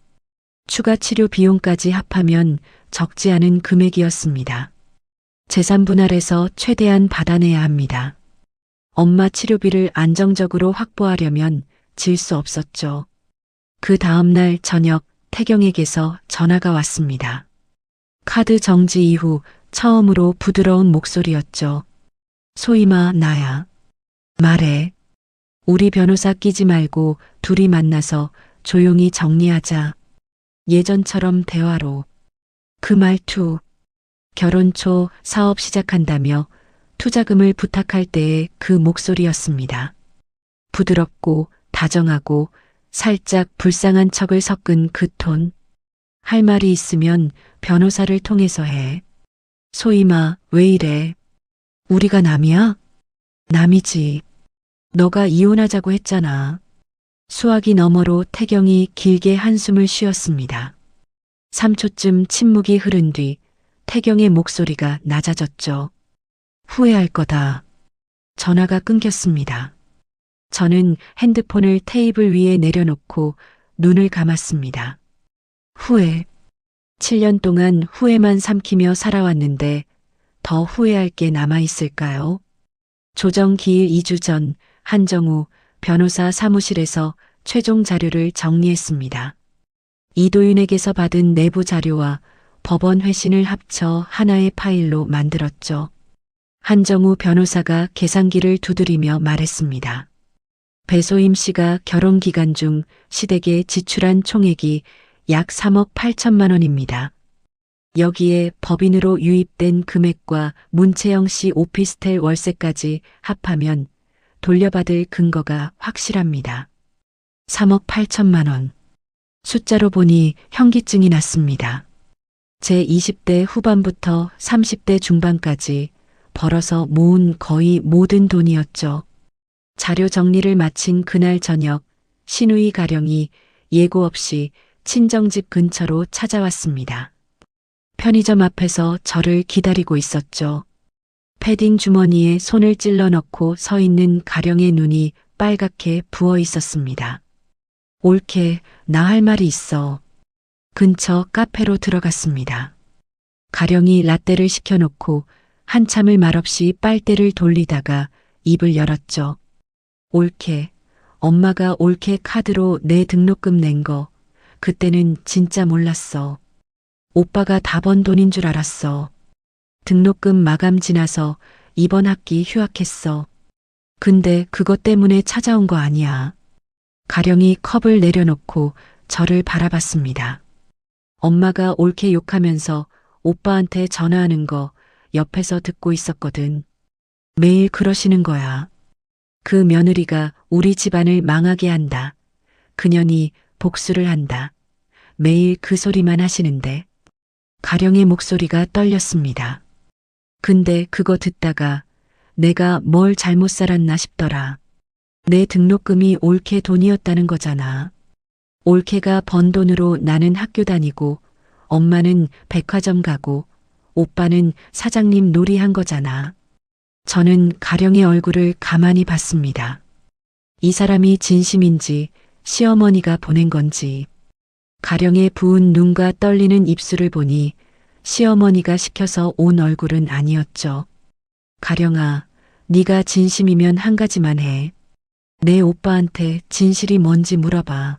추가 치료 비용까지 합하면 적지 않은 금액이었습니다. 재산 분할해서 최대한 받아내야 합니다. 엄마 치료비를 안정적으로 확보하려면 질 수 없었죠. 그 다음 날 저녁 태경에게서 전화가 왔습니다. 카드 정지 이후 처음으로 부드러운 목소리였죠. 소임아, 나야. 말해. 우리 변호사 끼지 말고 둘이 만나서 조용히 정리하자. 예전처럼 대화로. 그 말투. 결혼 초 사업 시작한다며 투자금을 부탁할 때의 그 목소리였습니다. 부드럽고 다정하고 살짝 불쌍한 척을 섞은 그 톤. 할 말이 있으면 변호사를 통해서 해. 소임아, 왜 이래? 우리가 남이야? 남이지. 너가 이혼하자고 했잖아. 수화기 너머로 태경이 길게 한숨을 쉬었습니다. 3초쯤 침묵이 흐른 뒤 태경의 목소리가 낮아졌죠. 후회할 거다. 전화가 끊겼습니다. 저는 핸드폰을 테이블 위에 내려놓고 눈을 감았습니다. 후회. 7년 동안 후회만 삼키며 살아왔는데 더 후회할 게 남아있을까요? 조정 기일 2주 전 한정우 변호사 사무실에서 최종 자료를 정리했습니다. 이도윤에게서 받은 내부 자료와 법원 회신을 합쳐 하나의 파일로 만들었죠. 한정우 변호사가 계산기를 두드리며 말했습니다. 배소임 씨가 결혼 기간 중 시댁에 지출한 총액이 약 3억 8천만 원입니다. 여기에 법인으로 유입된 금액과 문채영 씨 오피스텔 월세까지 합하면 돌려받을 근거가 확실합니다. 3억 8천만 원. 숫자로 보니 현기증이 났습니다. 제 20대 후반부터 30대 중반까지 벌어서 모은 거의 모든 돈이었죠. 자료 정리를 마친 그날 저녁 신우이 가령이 예고 없이 친정집 근처로 찾아왔습니다. 편의점 앞에서 저를 기다리고 있었죠. 패딩 주머니에 손을 찔러 넣고 서 있는 가령의 눈이 빨갛게 부어 있었습니다. 올케, 나 할 말이 있어. 근처 카페로 들어갔습니다. 가령이 라떼를 시켜놓고 한참을 말없이 빨대를 돌리다가 입을 열었죠. 올케, 엄마가 올케 카드로 내 등록금 낸 거, 그때는 진짜 몰랐어. 오빠가 다 번 돈인 줄 알았어. 등록금 마감 지나서 이번 학기 휴학했어. 근데 그것 때문에 찾아온 거 아니야. 가령이 컵을 내려놓고 저를 바라봤습니다. 엄마가 옳게 욕하면서 오빠한테 전화하는 거 옆에서 듣고 있었거든. 매일 그러시는 거야. 그 며느리가 우리 집안을 망하게 한다. 그년이 복수를 한다. 매일 그 소리만 하시는데. 가령의 목소리가 떨렸습니다. 근데 그거 듣다가 내가 뭘 잘못 살았나 싶더라. 내 등록금이 올케 돈이었다는 거잖아. 올케가 번 돈으로 나는 학교 다니고 엄마는 백화점 가고 오빠는 사장님 놀이한 거잖아. 저는 가령의 얼굴을 가만히 봤습니다. 이 사람이 진심인지 시어머니가 보낸 건지. 가령의 부은 눈과 떨리는 입술을 보니 시어머니가 시켜서 온 얼굴은 아니었죠. 가령아, 네가 진심이면 한 가지만 해. 내 오빠한테 진실이 뭔지 물어봐.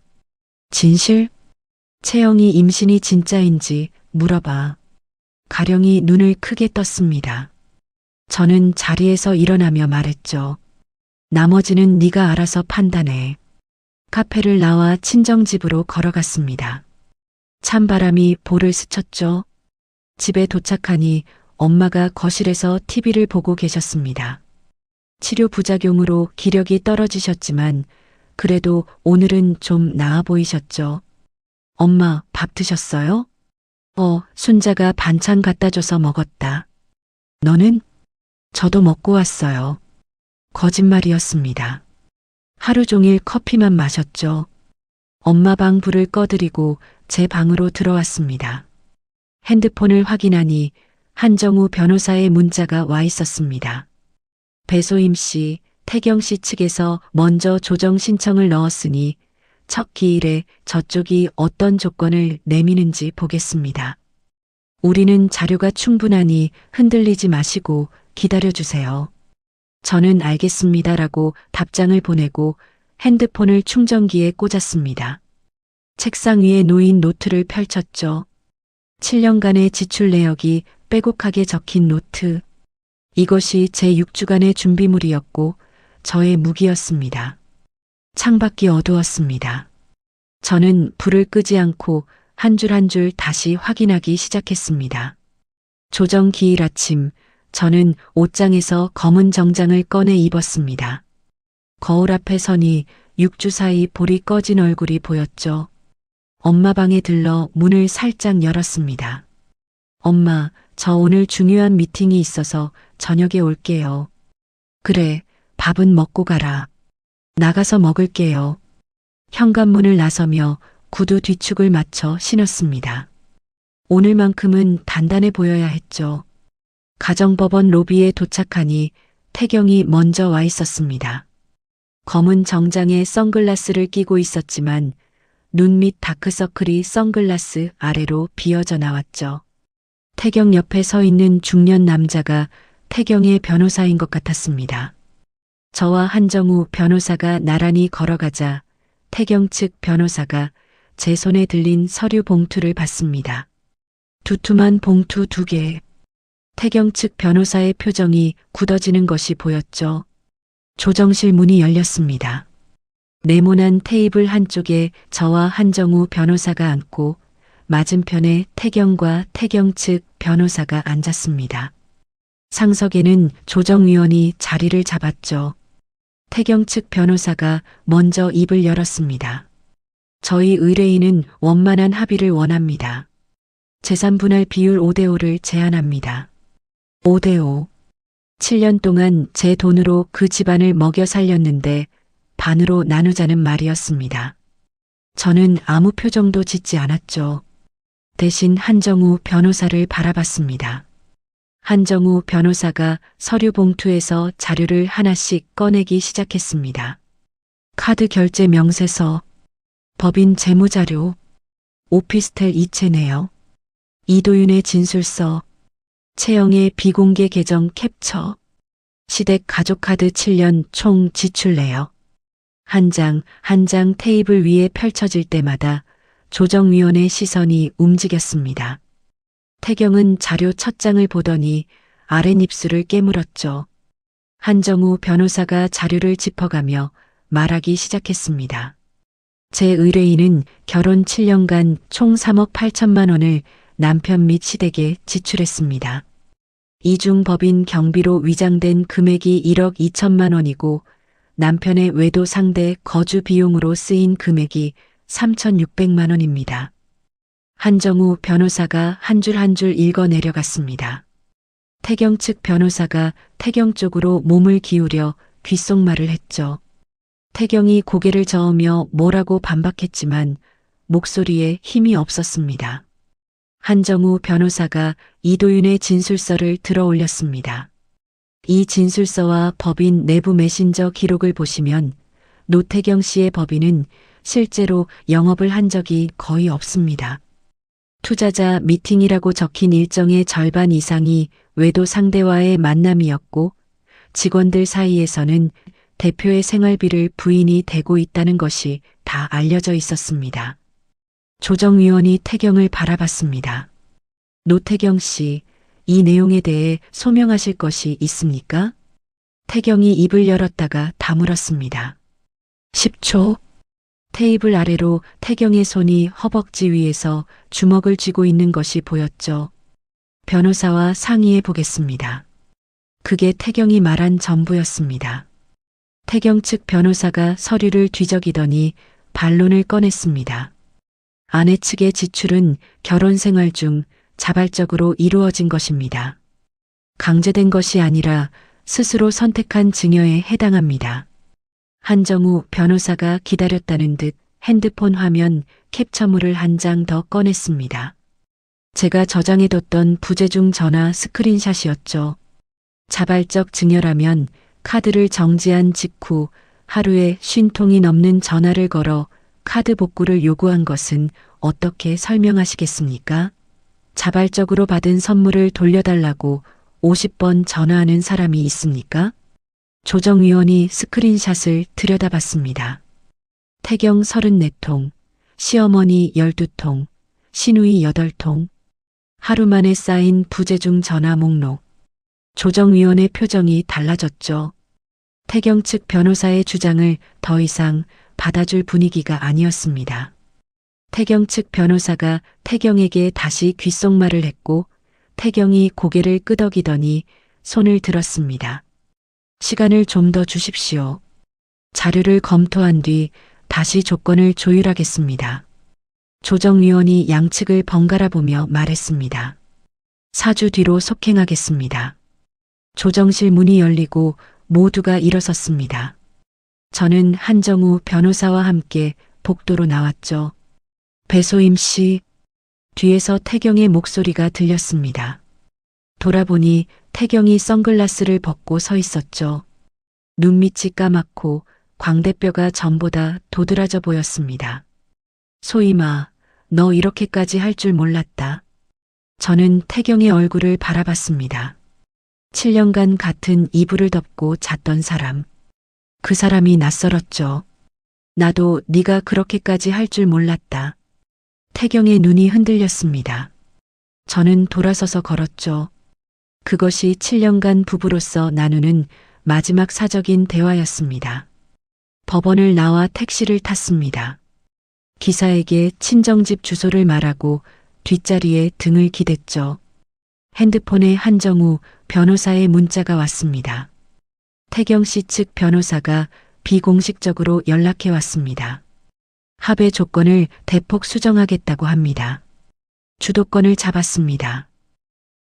진실? 채영이 임신이 진짜인지 물어봐. 가령이 눈을 크게 떴습니다. 저는 자리에서 일어나며 말했죠. 나머지는 네가 알아서 판단해. 카페를 나와 친정집으로 걸어갔습니다. 찬바람이 볼을 스쳤죠. 집에 도착하니 엄마가 거실에서 TV를 보고 계셨습니다. 치료 부작용으로 기력이 떨어지셨지만 그래도 오늘은 좀 나아 보이셨죠. 엄마, 밥 드셨어요? 순자가 반찬 갖다 줘서 먹었다. 너는? 저도 먹고 왔어요. 거짓말이었습니다. 하루 종일 커피만 마셨죠. 엄마 방 불을 꺼드리고 제 방으로 들어왔습니다. 핸드폰을 확인하니 한정우 변호사의 문자가 와 있었습니다. 배소임 씨, 태경 씨 측에서 먼저 조정 신청을 넣었으니 첫 기일에 저쪽이 어떤 조건을 내미는지 보겠습니다. 우리는 자료가 충분하니 흔들리지 마시고 기다려주세요. 저는 알겠습니다라고 답장을 보내고 핸드폰을 충전기에 꽂았습니다. 책상 위에 놓인 노트를 펼쳤죠. 7년간의 지출 내역이 빼곡하게 적힌 노트. 이것이 제 6주간의 준비물이었고 저의 무기였습니다. 창밖이 어두웠습니다. 저는 불을 끄지 않고 한 줄 한 줄 다시 확인하기 시작했습니다. 조정 기일 아침, 저는 옷장에서 검은 정장을 꺼내 입었습니다. 거울 앞에 서니 6주 사이 볼이 꺼진 얼굴이 보였죠. 엄마 방에 들러 문을 살짝 열었습니다. 엄마, 저 오늘 중요한 미팅이 있어서 저녁에 올게요. 그래, 밥은 먹고 가라. 나가서 먹을게요. 현관문을 나서며 구두 뒤축을 맞춰 신었습니다. 오늘만큼은 단단해 보여야 했죠. 가정법원 로비에 도착하니 태경이 먼저 와 있었습니다. 검은 정장에 선글라스를 끼고 있었지만 눈 밑 다크서클이 선글라스 아래로 비어져 나왔죠. 태경 옆에 서 있는 중년 남자가 태경의 변호사인 것 같았습니다. 저와 한정우 변호사가 나란히 걸어가자 태경 측 변호사가 제 손에 들린 서류 봉투를 받습니다. 두툼한 봉투 2개. 태경 측 변호사의 표정이 굳어지는 것이 보였죠. 조정실 문이 열렸습니다. 네모난 테이블 한쪽에 저와 한정우 변호사가 앉고 맞은편에 태경과 태경 측 변호사가 앉았습니다. 상석에는 조정위원이 자리를 잡았죠. 태경 측 변호사가 먼저 입을 열었습니다. 저희 의뢰인은 원만한 합의를 원합니다. 재산 분할 비율 5대5를 제안합니다. 5대5. 7년 동안 제 돈으로 그 집안을 먹여 살렸는데 반으로 나누자는 말이었습니다. 저는 아무 표정도 짓지 않았죠. 대신 한정우 변호사를 바라봤습니다. 한정우 변호사가 서류 봉투에서 자료를 하나씩 꺼내기 시작했습니다. 카드 결제 명세서, 법인 재무자료, 오피스텔 이체 내역, 이도윤의 진술서, 채영의 비공개 계정 캡처, 시댁 가족카드 7년 총 지출 내역. 한 장 한 장 테이블 위에 펼쳐질 때마다 조정위원의 시선이 움직였습니다. 태경은 자료 첫 장을 보더니 아랫입술을 깨물었죠. 한정우 변호사가 자료를 짚어가며 말하기 시작했습니다. 제 의뢰인은 결혼 7년간 총 3억 8천만 원을 남편 및 시댁에 지출했습니다. 이중 법인 경비로 위장된 금액이 1억 2천만 원이고 남편의 외도 상대 거주 비용으로 쓰인 금액이 3,600만 원입니다. 한정우 변호사가 한 줄 한 줄 읽어 내려갔습니다. 태경 측 변호사가 태경 쪽으로 몸을 기울여 귓속말을 했죠. 태경이 고개를 저으며 뭐라고 반박했지만 목소리에 힘이 없었습니다. 한정우 변호사가 이도윤의 진술서를 들어 올렸습니다. 이 진술서와 법인 내부 메신저 기록을 보시면 노태경 씨의 법인은 실제로 영업을 한 적이 거의 없습니다. 투자자 미팅이라고 적힌 일정의 절반 이상이 외도 상대와의 만남이었고 직원들 사이에서는 대표의 생활비를 부인이 대고 있다는 것이 다 알려져 있었습니다. 조정위원이 태경을 바라봤습니다. 노태경 씨, 이 내용에 대해 소명하실 것이 있습니까? 태경이 입을 열었다가 다물었습니다. 10초. 테이블 아래로 태경의 손이 허벅지 위에서 주먹을 쥐고 있는 것이 보였죠. 변호사와 상의해 보겠습니다. 그게 태경이 말한 전부였습니다. 태경 측 변호사가 서류를 뒤적이더니 반론을 꺼냈습니다. 아내 측의 지출은 결혼 생활 중 자발적으로 이루어진 것입니다. 강제된 것이 아니라 스스로 선택한 증여에 해당합니다. 한정우 변호사가 기다렸다는 듯 핸드폰 화면 캡처물을 한 장 더 꺼냈습니다. 제가 저장해뒀던 부재중 전화 스크린샷이었죠. 자발적 증여라면 카드를 정지한 직후 하루에 50통이 넘는 전화를 걸어 카드 복구를 요구한 것은 어떻게 설명하시겠습니까? 자발적으로 받은 선물을 돌려달라고 50번 전화하는 사람이 있습니까? 조정위원이 스크린샷을 들여다봤습니다. 태경 34통, 시어머니 12통, 시누이 8통. 하루 만에 쌓인 부재중 전화 목록. 조정위원의 표정이 달라졌죠. 태경 측 변호사의 주장을 더 이상 받아줄 분위기가 아니었습니다. 태경 측 변호사가 태경에게 다시 귓속말을 했고 태경이 고개를 끄덕이더니 손을 들었습니다. 시간을 좀 더 주십시오. 자료를 검토한 뒤 다시 조건을 조율하겠습니다. 조정위원이 양측을 번갈아 보며 말했습니다. 4주 뒤로 속행하겠습니다. 조정실 문이 열리고 모두가 일어섰습니다. 저는 한정우 변호사와 함께 복도로 나왔죠. 배소임 씨, 뒤에서 태경의 목소리가 들렸습니다. 돌아보니 태경이 선글라스를 벗고 서 있었죠. 눈밑이 까맣고 광대뼈가 전보다 도드라져 보였습니다. 소임아, 너 이렇게까지 할 줄 몰랐다. 저는 태경의 얼굴을 바라봤습니다. 7년간 같은 이불을 덮고 잤던 사람. 그 사람이 낯설었죠. 나도 네가 그렇게까지 할 줄 몰랐다. 태경의 눈이 흔들렸습니다. 저는 돌아서서 걸었죠. 그것이 7년간 부부로서 나누는 마지막 사적인 대화였습니다. 법원을 나와 택시를 탔습니다. 기사에게 친정집 주소를 말하고 뒷자리에 등을 기댔죠. 핸드폰에 한정우 변호사의 문자가 왔습니다. 태경 씨 측 변호사가 비공식적으로 연락해 왔습니다. 합의 조건을 대폭 수정하겠다고 합니다. 주도권을 잡았습니다.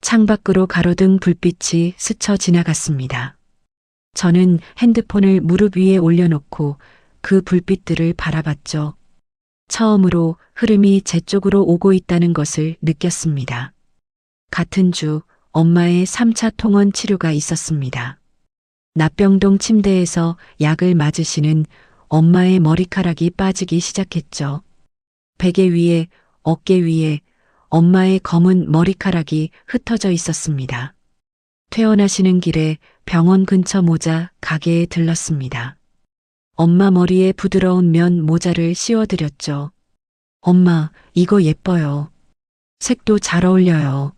창밖으로 가로등 불빛이 스쳐 지나갔습니다. 저는 핸드폰을 무릎 위에 올려놓고 그 불빛들을 바라봤죠. 처음으로 흐름이 제 쪽으로 오고 있다는 것을 느꼈습니다. 같은 주 엄마의 3차 통원 치료가 있었습니다. 납병동 침대에서 약을 맞으시는 엄마의 머리카락이 빠지기 시작했죠. 베개 위에, 어깨 위에 엄마의 검은 머리카락이 흩어져 있었습니다. 퇴원하시는 길에 병원 근처 모자 가게에 들렀습니다. 엄마 머리에 부드러운 면 모자를 씌워드렸죠. 엄마, 이거 예뻐요. 색도 잘 어울려요.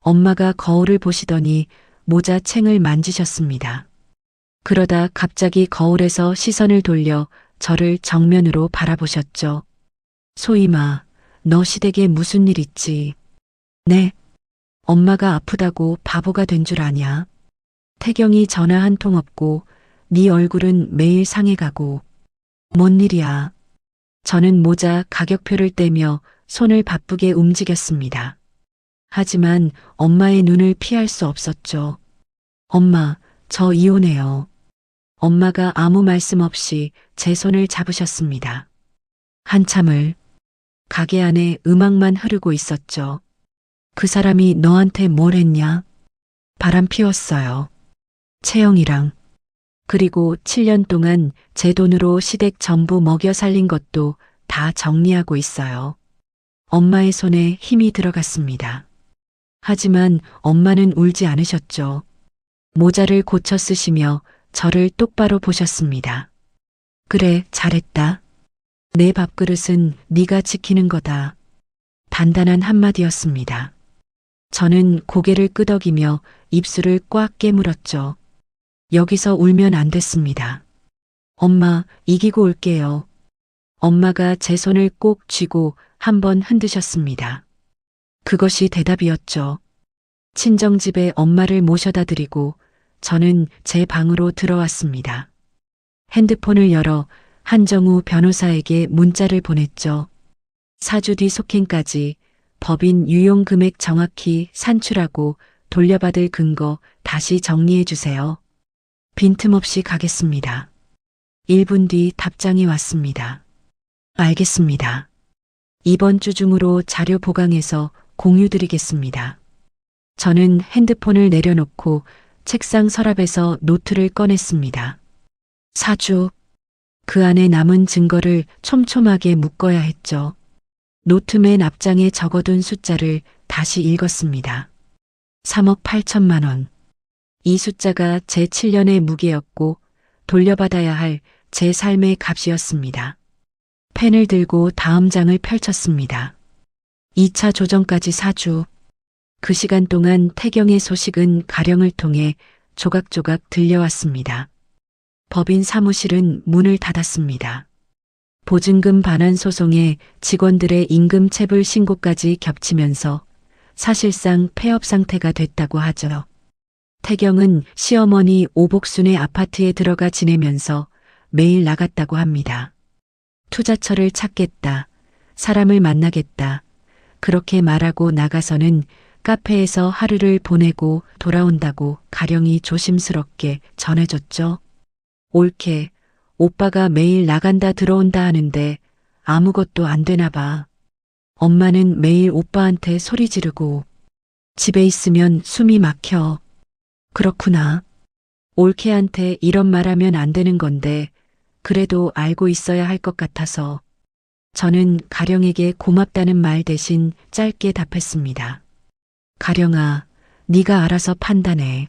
엄마가 거울을 보시더니 모자챙을 만지셨습니다. 그러다 갑자기 거울에서 시선을 돌려 저를 정면으로 바라보셨죠. 소희마, 너 시댁에 무슨 일 있지? 네. 엄마가 아프다고 바보가 된 줄 아냐? 태경이 전화 한 통 없고 네 얼굴은 매일 상해가고. 뭔 일이야? 저는 모자 가격표를 떼며 손을 바쁘게 움직였습니다. 하지만 엄마의 눈을 피할 수 없었죠. 엄마, 저 이혼해요. 엄마가 아무 말씀 없이 제 손을 잡으셨습니다. 한참을 가게 안에 음악만 흐르고 있었죠. 그 사람이 너한테 뭘 했냐? 바람 피웠어요. 채영이랑. 그리고 7년 동안 제 돈으로 시댁 전부 먹여 살린 것도 다 정리하고 있어요. 엄마의 손에 힘이 들어갔습니다. 하지만 엄마는 울지 않으셨죠. 모자를 고쳐 쓰시며 저를 똑바로 보셨습니다. 그래, 잘했다. 내 밥그릇은 네가 지키는 거다. 단단한 한마디였습니다. 저는 고개를 끄덕이며 입술을 꽉 깨물었죠. 여기서 울면 안 됐습니다. 엄마, 이기고 올게요. 엄마가 제 손을 꼭 쥐고 한번 흔드셨습니다. 그것이 대답이었죠. 친정집에 엄마를 모셔다 드리고 저는 제 방으로 들어왔습니다. 핸드폰을 열어 한정우 변호사에게 문자를 보냈죠. 4주 뒤 속행까지 법인 유용 금액 정확히 산출하고 돌려받을 근거 다시 정리해 주세요. 빈틈없이 가겠습니다. 1분 뒤 답장이 왔습니다. 알겠습니다. 이번 주 중으로 자료 보강해서 공유드리겠습니다. 저는 핸드폰을 내려놓고 책상 서랍에서 노트를 꺼냈습니다. 4주. 그 안에 남은 증거를 촘촘하게 묶어야 했죠. 노트 맨 앞장에 적어둔 숫자를 다시 읽었습니다. 3억 8천만 원. 이 숫자가 제 7년의 무게였고 돌려받아야 할 제 삶의 값이었습니다. 펜을 들고 다음 장을 펼쳤습니다. 2차 조정까지 4주. 그 시간 동안 태경의 소식은 가령을 통해 조각조각 들려왔습니다. 법인 사무실은 문을 닫았습니다. 보증금 반환 소송에 직원들의 임금 체불 신고까지 겹치면서 사실상 폐업 상태가 됐다고 하죠. 태경은 시어머니 오복순의 아파트에 들어가 지내면서 매일 나갔다고 합니다. 투자처를 찾겠다. 사람을 만나겠다. 그렇게 말하고 나가서는 카페에서 하루를 보내고 돌아온다고 가령이 조심스럽게 전해줬죠. 옳게 오빠가 매일 나간다 들어온다 하는데 아무것도 안 되나 봐. 엄마는 매일 오빠한테 소리 지르고 집에 있으면 숨이 막혀. 그렇구나. 옳게한테 이런 말하면 안 되는 건데 그래도 알고 있어야 할 것 같아서 저는 가령에게 고맙다는 말 대신 짧게 답했습니다. 가령아, 네가 알아서 판단해.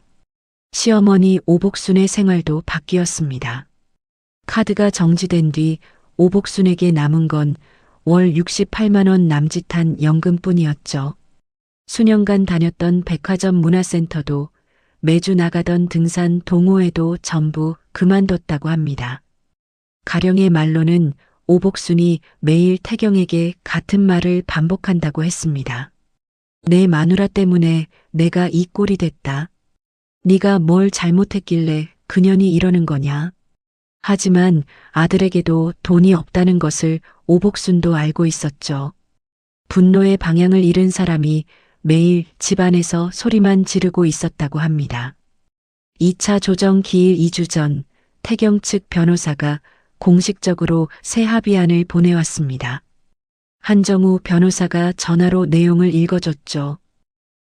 시어머니 오복순의 생활도 바뀌었습니다. 카드가 정지된 뒤 오복순에게 남은 건 월 68만 원 남짓한 연금뿐이었죠. 수년간 다녔던 백화점 문화센터도 매주 나가던 등산 동호회도 전부 그만뒀다고 합니다. 가령의 말로는 오복순이 매일 태경에게 같은 말을 반복한다고 했습니다. 내 마누라 때문에 내가 이 꼴이 됐다. 네가 뭘 잘못했길래 그년이 이러는 거냐. 하지만 아들에게도 돈이 없다는 것을 오복순도 알고 있었죠. 분노의 방향을 잃은 사람이 매일 집안에서 소리만 지르고 있었다고 합니다. 2차 조정 기일 2주 전 태경 측 변호사가 공식적으로 새 합의안을 보내왔습니다. 한정우 변호사가 전화로 내용을 읽어줬죠.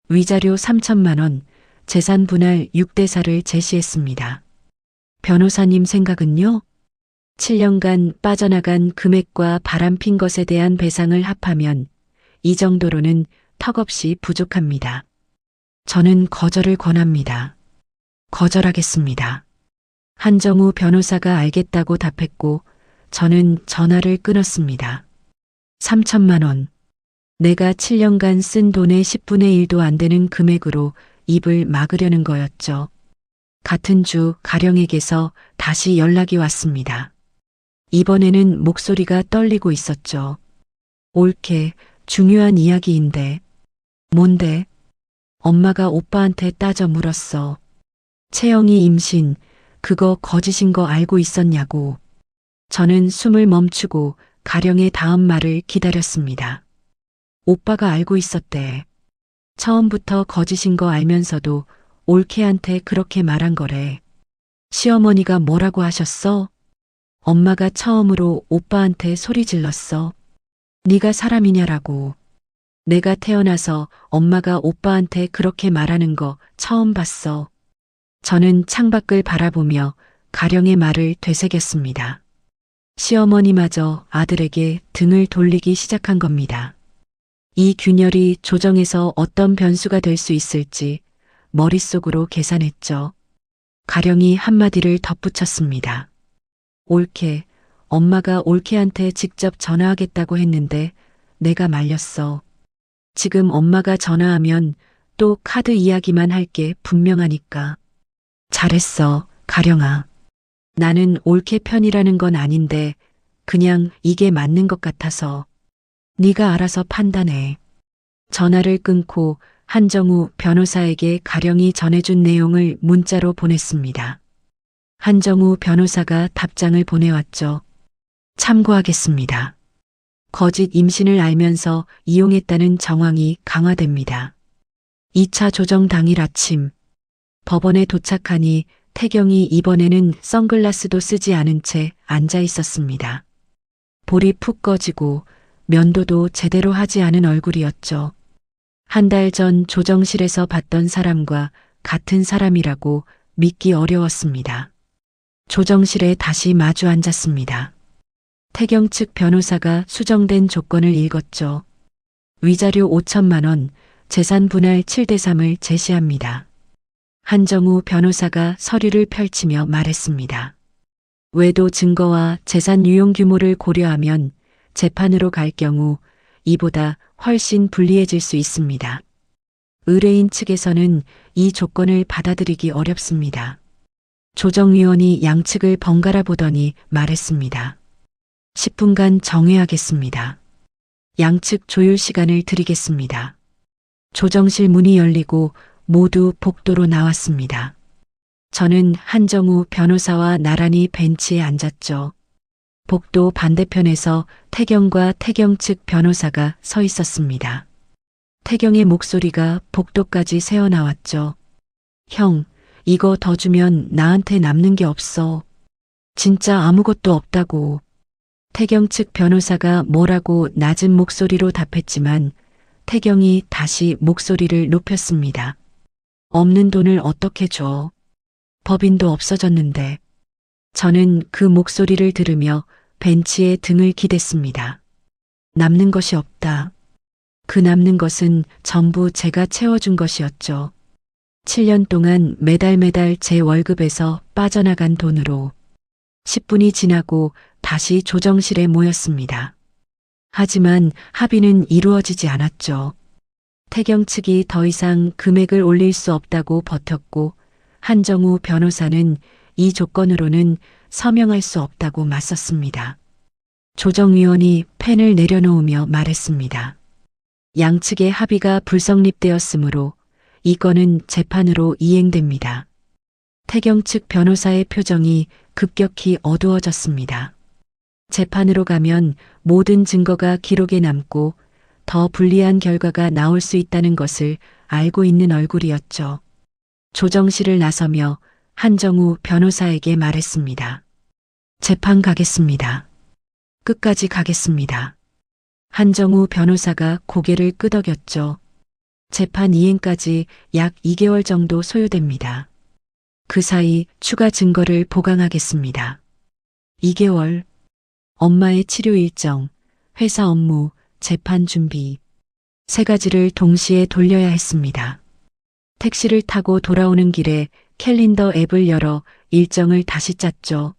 위자료 3천만 원, 재산 분할 6대4를 제시했습니다. 변호사님 생각은요? 7년간 빠져나간 금액과 바람핀 것에 대한 배상을 합하면 이 정도로는 턱없이 부족합니다. 저는 거절을 권합니다. 거절하겠습니다. 한정우 변호사가 알겠다고 답했고 저는 전화를 끊었습니다. 3천만 원. 내가 7년간 쓴 돈의 10분의 1도 안 되는 금액으로 입을 막으려는 거였죠. 같은 주 가령에게서 다시 연락이 왔습니다. 이번에는 목소리가 떨리고 있었죠. 옳게 중요한 이야기인데. 뭔데? 엄마가 오빠한테 따져 물었어. 채영이 임신, 그거 거짓인 거 알고 있었냐고. 저는 숨을 멈추고 가령의 다음 말을 기다렸습니다. 오빠가 알고 있었대. 처음부터 거짓인 거 알면서도 올케한테 그렇게 말한 거래. 시어머니가 뭐라고 하셨어? 엄마가 처음으로 오빠한테 소리 질렀어. 네가 사람이냐라고. 내가 태어나서 엄마가 오빠한테 그렇게 말하는 거 처음 봤어. 저는 창밖을 바라보며 가령의 말을 되새겼습니다. 시어머니마저 아들에게 등을 돌리기 시작한 겁니다. 이 균열이 조정에서 어떤 변수가 될 수 있을지 머릿속으로 계산했죠. 가령이 한마디를 덧붙였습니다. 올케, 엄마가 올케한테 직접 전화하겠다고 했는데 내가 말렸어. 지금 엄마가 전화하면 또 카드 이야기만 할 게 분명하니까. 잘했어, 가령아. 나는 올케 편이라는 건 아닌데 그냥 이게 맞는 것 같아서. 네가 알아서 판단해. 전화를 끊고 한정우 변호사에게 가령이 전해준 내용을 문자로 보냈습니다. 한정우 변호사가 답장을 보내왔죠. 참고하겠습니다. 거짓 임신을 알면서 이용했다는 정황이 강화됩니다. 2차 조정 당일 아침 법원에 도착하니 태경이 이번에는 선글라스도 쓰지 않은 채 앉아 있었습니다. 볼이 푹 꺼지고 면도도 제대로 하지 않은 얼굴이었죠. 한 달 전 조정실에서 봤던 사람과 같은 사람이라고 믿기 어려웠습니다. 조정실에 다시 마주 앉았습니다. 태경 측 변호사가 수정된 조건을 읽었죠. 위자료 5천만 원, 재산 분할 7대3을 제시합니다. 한정우 변호사가 서류를 펼치며 말했습니다. 외도 증거와 재산 유용 규모를 고려하면 재판으로 갈 경우 이보다 훨씬 불리해질 수 있습니다. 의뢰인 측에서는 이 조건을 받아들이기 어렵습니다. 조정위원이 양측을 번갈아 보더니 말했습니다. 10분간 정회하겠습니다. 양측 조율 시간을 드리겠습니다. 조정실 문이 열리고 모두 복도로 나왔습니다. 저는 한정우 변호사와 나란히 벤치에 앉았죠. 복도 반대편에서 태경과 태경 측 변호사가 서 있었습니다. 태경의 목소리가 복도까지 새어나왔죠. 형, 이거 더 주면 나한테 남는 게 없어. 진짜 아무것도 없다고. 태경 측 변호사가 뭐라고 낮은 목소리로 답했지만 태경이 다시 목소리를 높였습니다. 없는 돈을 어떻게 줘? 법인도 없어졌는데. 저는 그 목소리를 들으며 벤치에 등을 기댔습니다. 남는 것이 없다. 그 남는 것은 전부 제가 채워준 것이었죠. 7년 동안 매달 제 월급에서 빠져나간 돈으로. 10분이 지나고 다시 조정실에 모였습니다. 하지만 합의는 이루어지지 않았죠. 태경 측이 더 이상 금액을 올릴 수 없다고 버텼고 한정우 변호사는 이 조건으로는 서명할 수 없다고 맞섰습니다. 조정위원이 펜을 내려놓으며 말했습니다. 양측의 합의가 불성립되었으므로 이 건은 재판으로 이행됩니다. 태경 측 변호사의 표정이 급격히 어두워졌습니다. 재판으로 가면 모든 증거가 기록에 남고 더 불리한 결과가 나올 수 있다는 것을 알고 있는 얼굴이었죠. 조정실을 나서며 한정우 변호사에게 말했습니다. 재판 가겠습니다. 끝까지 가겠습니다. 한정우 변호사가 고개를 끄덕였죠. 재판 이행까지 약 2개월 정도 소요됩니다. 그 사이 추가 증거를 보강하겠습니다. 2개월. 엄마의 치료 일정, 회사 업무, 재판 준비. 3가지를 동시에 돌려야 했습니다. 택시를 타고 돌아오는 길에 캘린더 앱을 열어 일정을 다시 짰죠.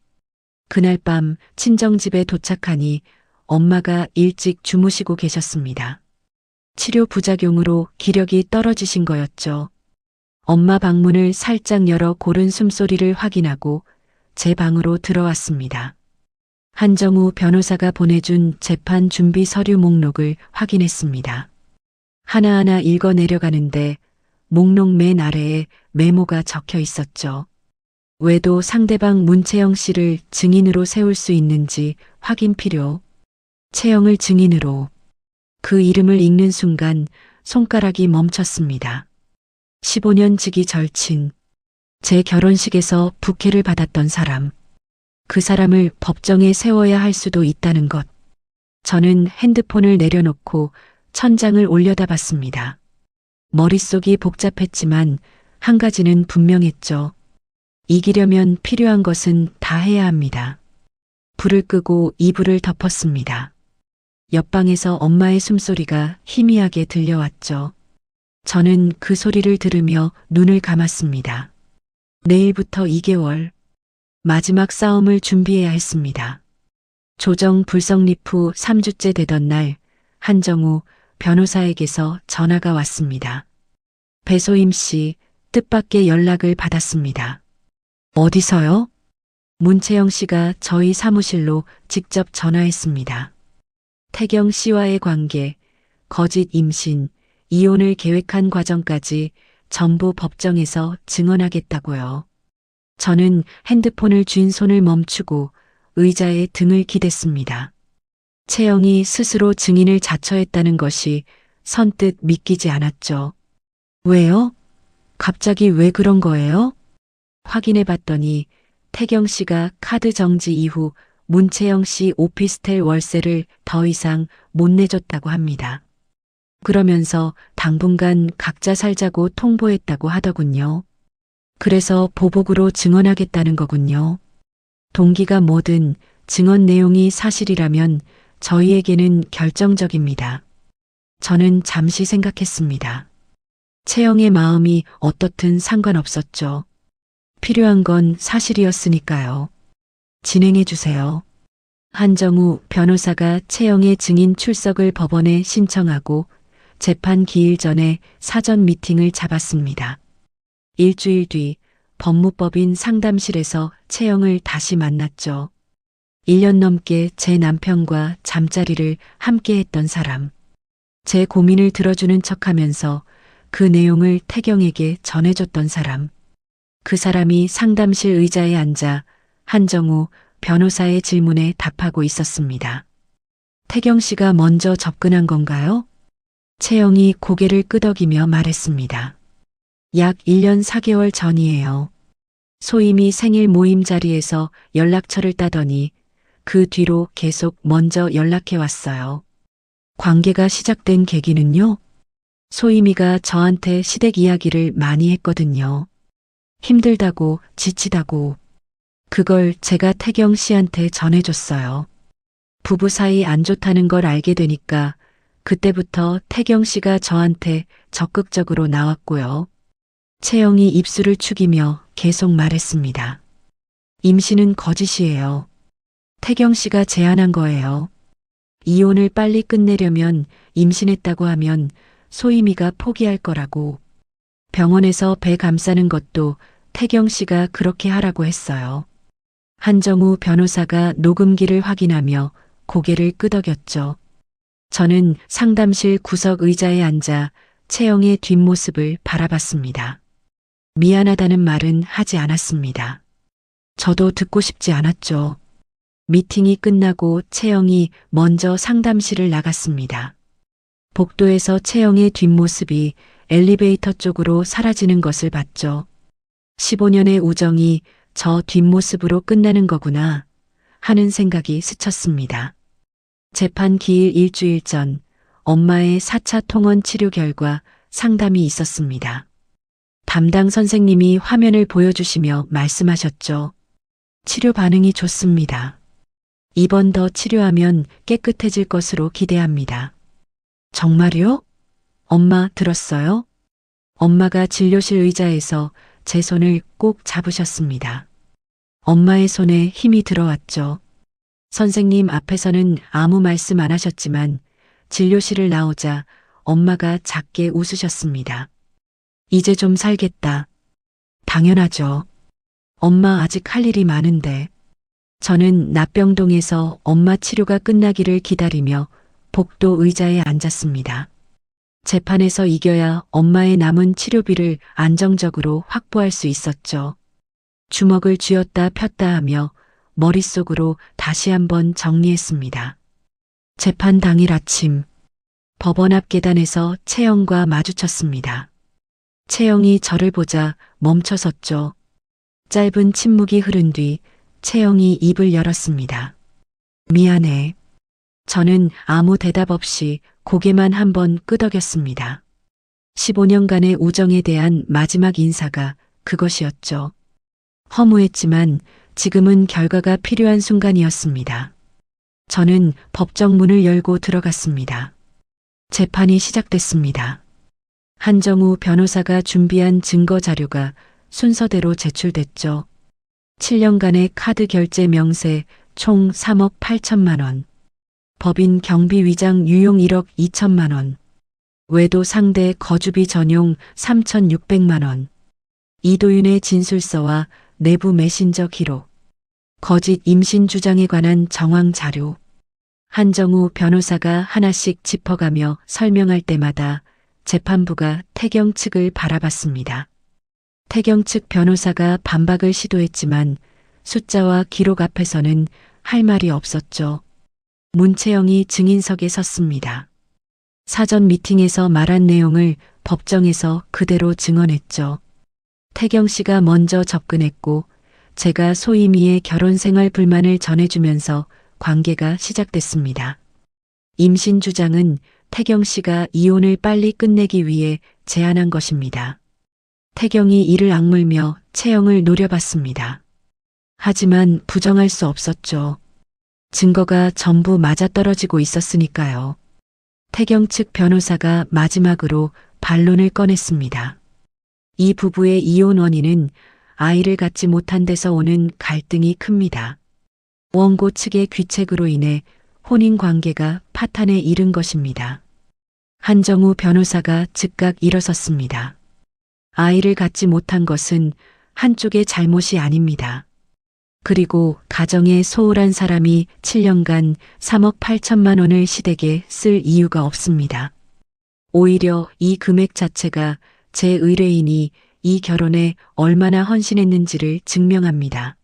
그날 밤 친정집에 도착하니 엄마가 일찍 주무시고 계셨습니다. 치료 부작용으로 기력이 떨어지신 거였죠. 엄마 방문을 살짝 열어 고른 숨소리를 확인하고 제 방으로 들어왔습니다. 한정우 변호사가 보내준 재판 준비 서류 목록을 확인했습니다. 하나하나 읽어 내려가는데 목록 맨 아래에 메모가 적혀 있었죠. 외도 상대방 문채영 씨를 증인으로 세울 수 있는지 확인 필요. 채영을 증인으로. 그 이름을 읽는 순간 손가락이 멈췄습니다. 15년 지기 절친. 제 결혼식에서 부케를 받았던 사람. 그 사람을 법정에 세워야 할 수도 있다는 것. 저는 핸드폰을 내려놓고 천장을 올려다봤습니다. 머릿속이 복잡했지만 한 가지는 분명했죠. 이기려면 필요한 것은 다 해야 합니다. 불을 끄고 이불을 덮었습니다. 옆방에서 엄마의 숨소리가 희미하게 들려왔죠. 저는 그 소리를 들으며 눈을 감았습니다. 내일부터 2개월. 마지막 싸움을 준비해야 했습니다. 조정 불성립 후 3주째 되던 날 한정우 변호사에게서 전화가 왔습니다. 배소임 씨 뜻밖의 연락을 받았습니다. 어디서요? 문채영 씨가 저희 사무실로 직접 전화했습니다. 태경 씨와의 관계, 거짓 임신, 이혼을 계획한 과정까지 전부 법정에서 증언하겠다고요. 저는 핸드폰을 쥔 손을 멈추고 의자에 등을 기댔습니다. 채영이 스스로 증인을 자처했다는 것이 선뜻 믿기지 않았죠. 왜요? 갑자기 왜 그런 거예요? 확인해 봤더니 태경 씨가 카드 정지 이후 문채영 씨 오피스텔 월세를 더 이상 못 내줬다고 합니다. 그러면서 당분간 각자 살자고 통보했다고 하더군요. 그래서 보복으로 증언하겠다는 거군요. 동기가 뭐든 증언 내용이 사실이라면 저희에게는 결정적입니다. 저는 잠시 생각했습니다. 채영의 마음이 어떻든 상관없었죠. 필요한 건 사실이었으니까요. 진행해 주세요. 한정우 변호사가 채영의 증인 출석을 법원에 신청하고 재판 기일 전에 사전 미팅을 잡았습니다. 일주일 뒤 법무법인 상담실에서 채영을 다시 만났죠. 1년 넘게 제 남편과 잠자리를 함께 했던 사람. 제 고민을 들어주는 척하면서 그 내용을 태경에게 전해줬던 사람. 그 사람이 상담실 의자에 앉아 한정우 변호사의 질문에 답하고 있었습니다. 태경 씨가 먼저 접근한 건가요? 채영이 고개를 끄덕이며 말했습니다. 약 1년 4개월 전이에요. 소임이 생일 모임 자리에서 연락처를 따더니 그 뒤로 계속 먼저 연락해 왔어요. 관계가 시작된 계기는요? 소임이가 저한테 시댁 이야기를 많이 했거든요. 힘들다고, 지치다고. 그걸 제가 태경 씨한테 전해줬어요. 부부 사이 안 좋다는 걸 알게 되니까 그때부터 태경 씨가 저한테 적극적으로 나왔고요. 채영이 입술을 축이며 계속 말했습니다. 임신은 거짓이에요. 태경 씨가 제안한 거예요. 이혼을 빨리 끝내려면 임신했다고 하면 소임이가 포기할 거라고. 병원에서 배 감싸는 것도 태경 씨가 그렇게 하라고 했어요. 한정우 변호사가 녹음기를 확인하며 고개를 끄덕였죠. 저는 상담실 구석 의자에 앉아 채영의 뒷모습을 바라봤습니다. 미안하다는 말은 하지 않았습니다. 저도 듣고 싶지 않았죠. 미팅이 끝나고 채영이 먼저 상담실을 나갔습니다. 복도에서 채영의 뒷모습이 엘리베이터 쪽으로 사라지는 것을 봤죠. 15년의 우정이 저 뒷모습으로 끝나는 거구나 하는 생각이 스쳤습니다. 재판 기일 일주일 전 엄마의 4차 통원 치료 결과 상담이 있었습니다. 담당 선생님이 화면을 보여주시며 말씀하셨죠. 치료 반응이 좋습니다. 이번 더 치료하면 깨끗해질 것으로 기대합니다. 정말요? 엄마 들었어요? 엄마가 진료실 의자에서 제 손을 꼭 잡으셨습니다. 엄마의 손에 힘이 들어왔죠. 선생님 앞에서는 아무 말씀 안 하셨지만 진료실을 나오자 엄마가 작게 웃으셨습니다. 이제 좀 살겠다. 당연하죠. 엄마 아직 할 일이 많은데. 저는 납병동에서 엄마 치료가 끝나기를 기다리며 복도 의자에 앉았습니다. 재판에서 이겨야 엄마의 남은 치료비를 안정적으로 확보할 수 있었죠. 주먹을 쥐었다 폈다 하며 머릿속으로 다시 한번 정리했습니다. 재판 당일 아침, 법원 앞 계단에서 채영과 마주쳤습니다. 채영이 저를 보자 멈춰섰죠. 짧은 침묵이 흐른 뒤 채영이 입을 열었습니다. 미안해. 저는 아무 대답 없이 고개만 한번 끄덕였습니다. 15년간의 우정에 대한 마지막 인사가 그것이었죠. 허무했지만 지금은 결과가 필요한 순간이었습니다. 저는 법정 문을 열고 들어갔습니다. 재판이 시작됐습니다. 한정우 변호사가 준비한 증거 자료가 순서대로 제출됐죠. 7년간의 카드 결제 명세 총 3억 8천만 원. 법인 경비 위장 유용 1억 2천만 원. 외도 상대 거주비 전용 3,600만 원. 이도윤의 진술서와 내부 메신저 기록. 거짓 임신 주장에 관한 정황 자료. 한정우 변호사가 하나씩 짚어가며 설명할 때마다 재판부가 태경 측을 바라봤습니다. 태경 측 변호사가 반박을 시도했지만 숫자와 기록 앞에서는 할 말이 없었죠. 문채영이 증인석에 섰습니다. 사전 미팅에서 말한 내용을 법정에서 그대로 증언했죠. 태경 씨가 먼저 접근했고 제가 소임이의 결혼 생활 불만을 전해주면서 관계가 시작됐습니다. 임신 주장은 태경 씨가 이혼을 빨리 끝내기 위해 제안한 것입니다. 태경이 이를 악물며 채영을 노려봤습니다. 하지만 부정할 수 없었죠. 증거가 전부 맞아떨어지고 있었으니까요. 태경 측 변호사가 마지막으로 반론을 꺼냈습니다. 이 부부의 이혼 원인은 아이를 갖지 못한 데서 오는 갈등이 큽니다. 원고 측의 귀책으로 인해 혼인 관계가 파탄에 이른 것입니다. 한정우 변호사가 즉각 일어섰습니다. 아이를 갖지 못한 것은 한쪽의 잘못이 아닙니다. 그리고 가정에 소홀한 사람이 7년간 3억 8천만 원을 시댁에 쓸 이유가 없습니다. 오히려 이 금액 자체가 제 의뢰인이 이 결혼에 얼마나 헌신했는지를 증명합니다.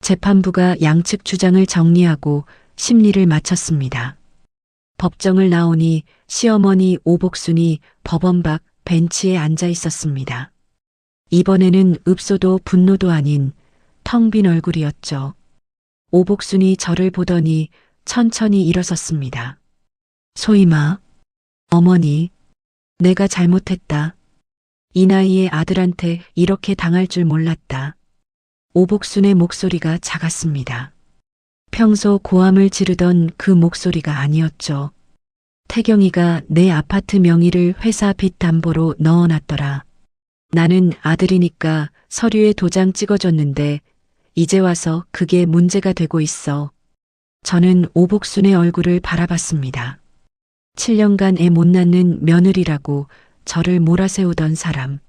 재판부가 양측 주장을 정리하고 심리를 마쳤습니다. 법정을 나오니 시어머니 오복순이 법원 밖 벤치에 앉아 있었습니다. 이번에는 읍소도 분노도 아닌 텅 빈 얼굴이었죠. 오복순이 저를 보더니 천천히 일어섰습니다. 소임아, 어머니, 내가 잘못했다. 이 나이에 아들한테 이렇게 당할 줄 몰랐다. 오복순의 목소리가 작았습니다. 평소 고함을 지르던 그 목소리가 아니었죠. 태경이가 내 아파트 명의를 회사 빚 담보로 넣어놨더라. 나는 아들이니까 서류에 도장 찍어줬는데 이제 와서 그게 문제가 되고 있어. 저는 오복순의 얼굴을 바라봤습니다. 7년간 애 못 낳는 며느리라고 저를 몰아세우던 사람.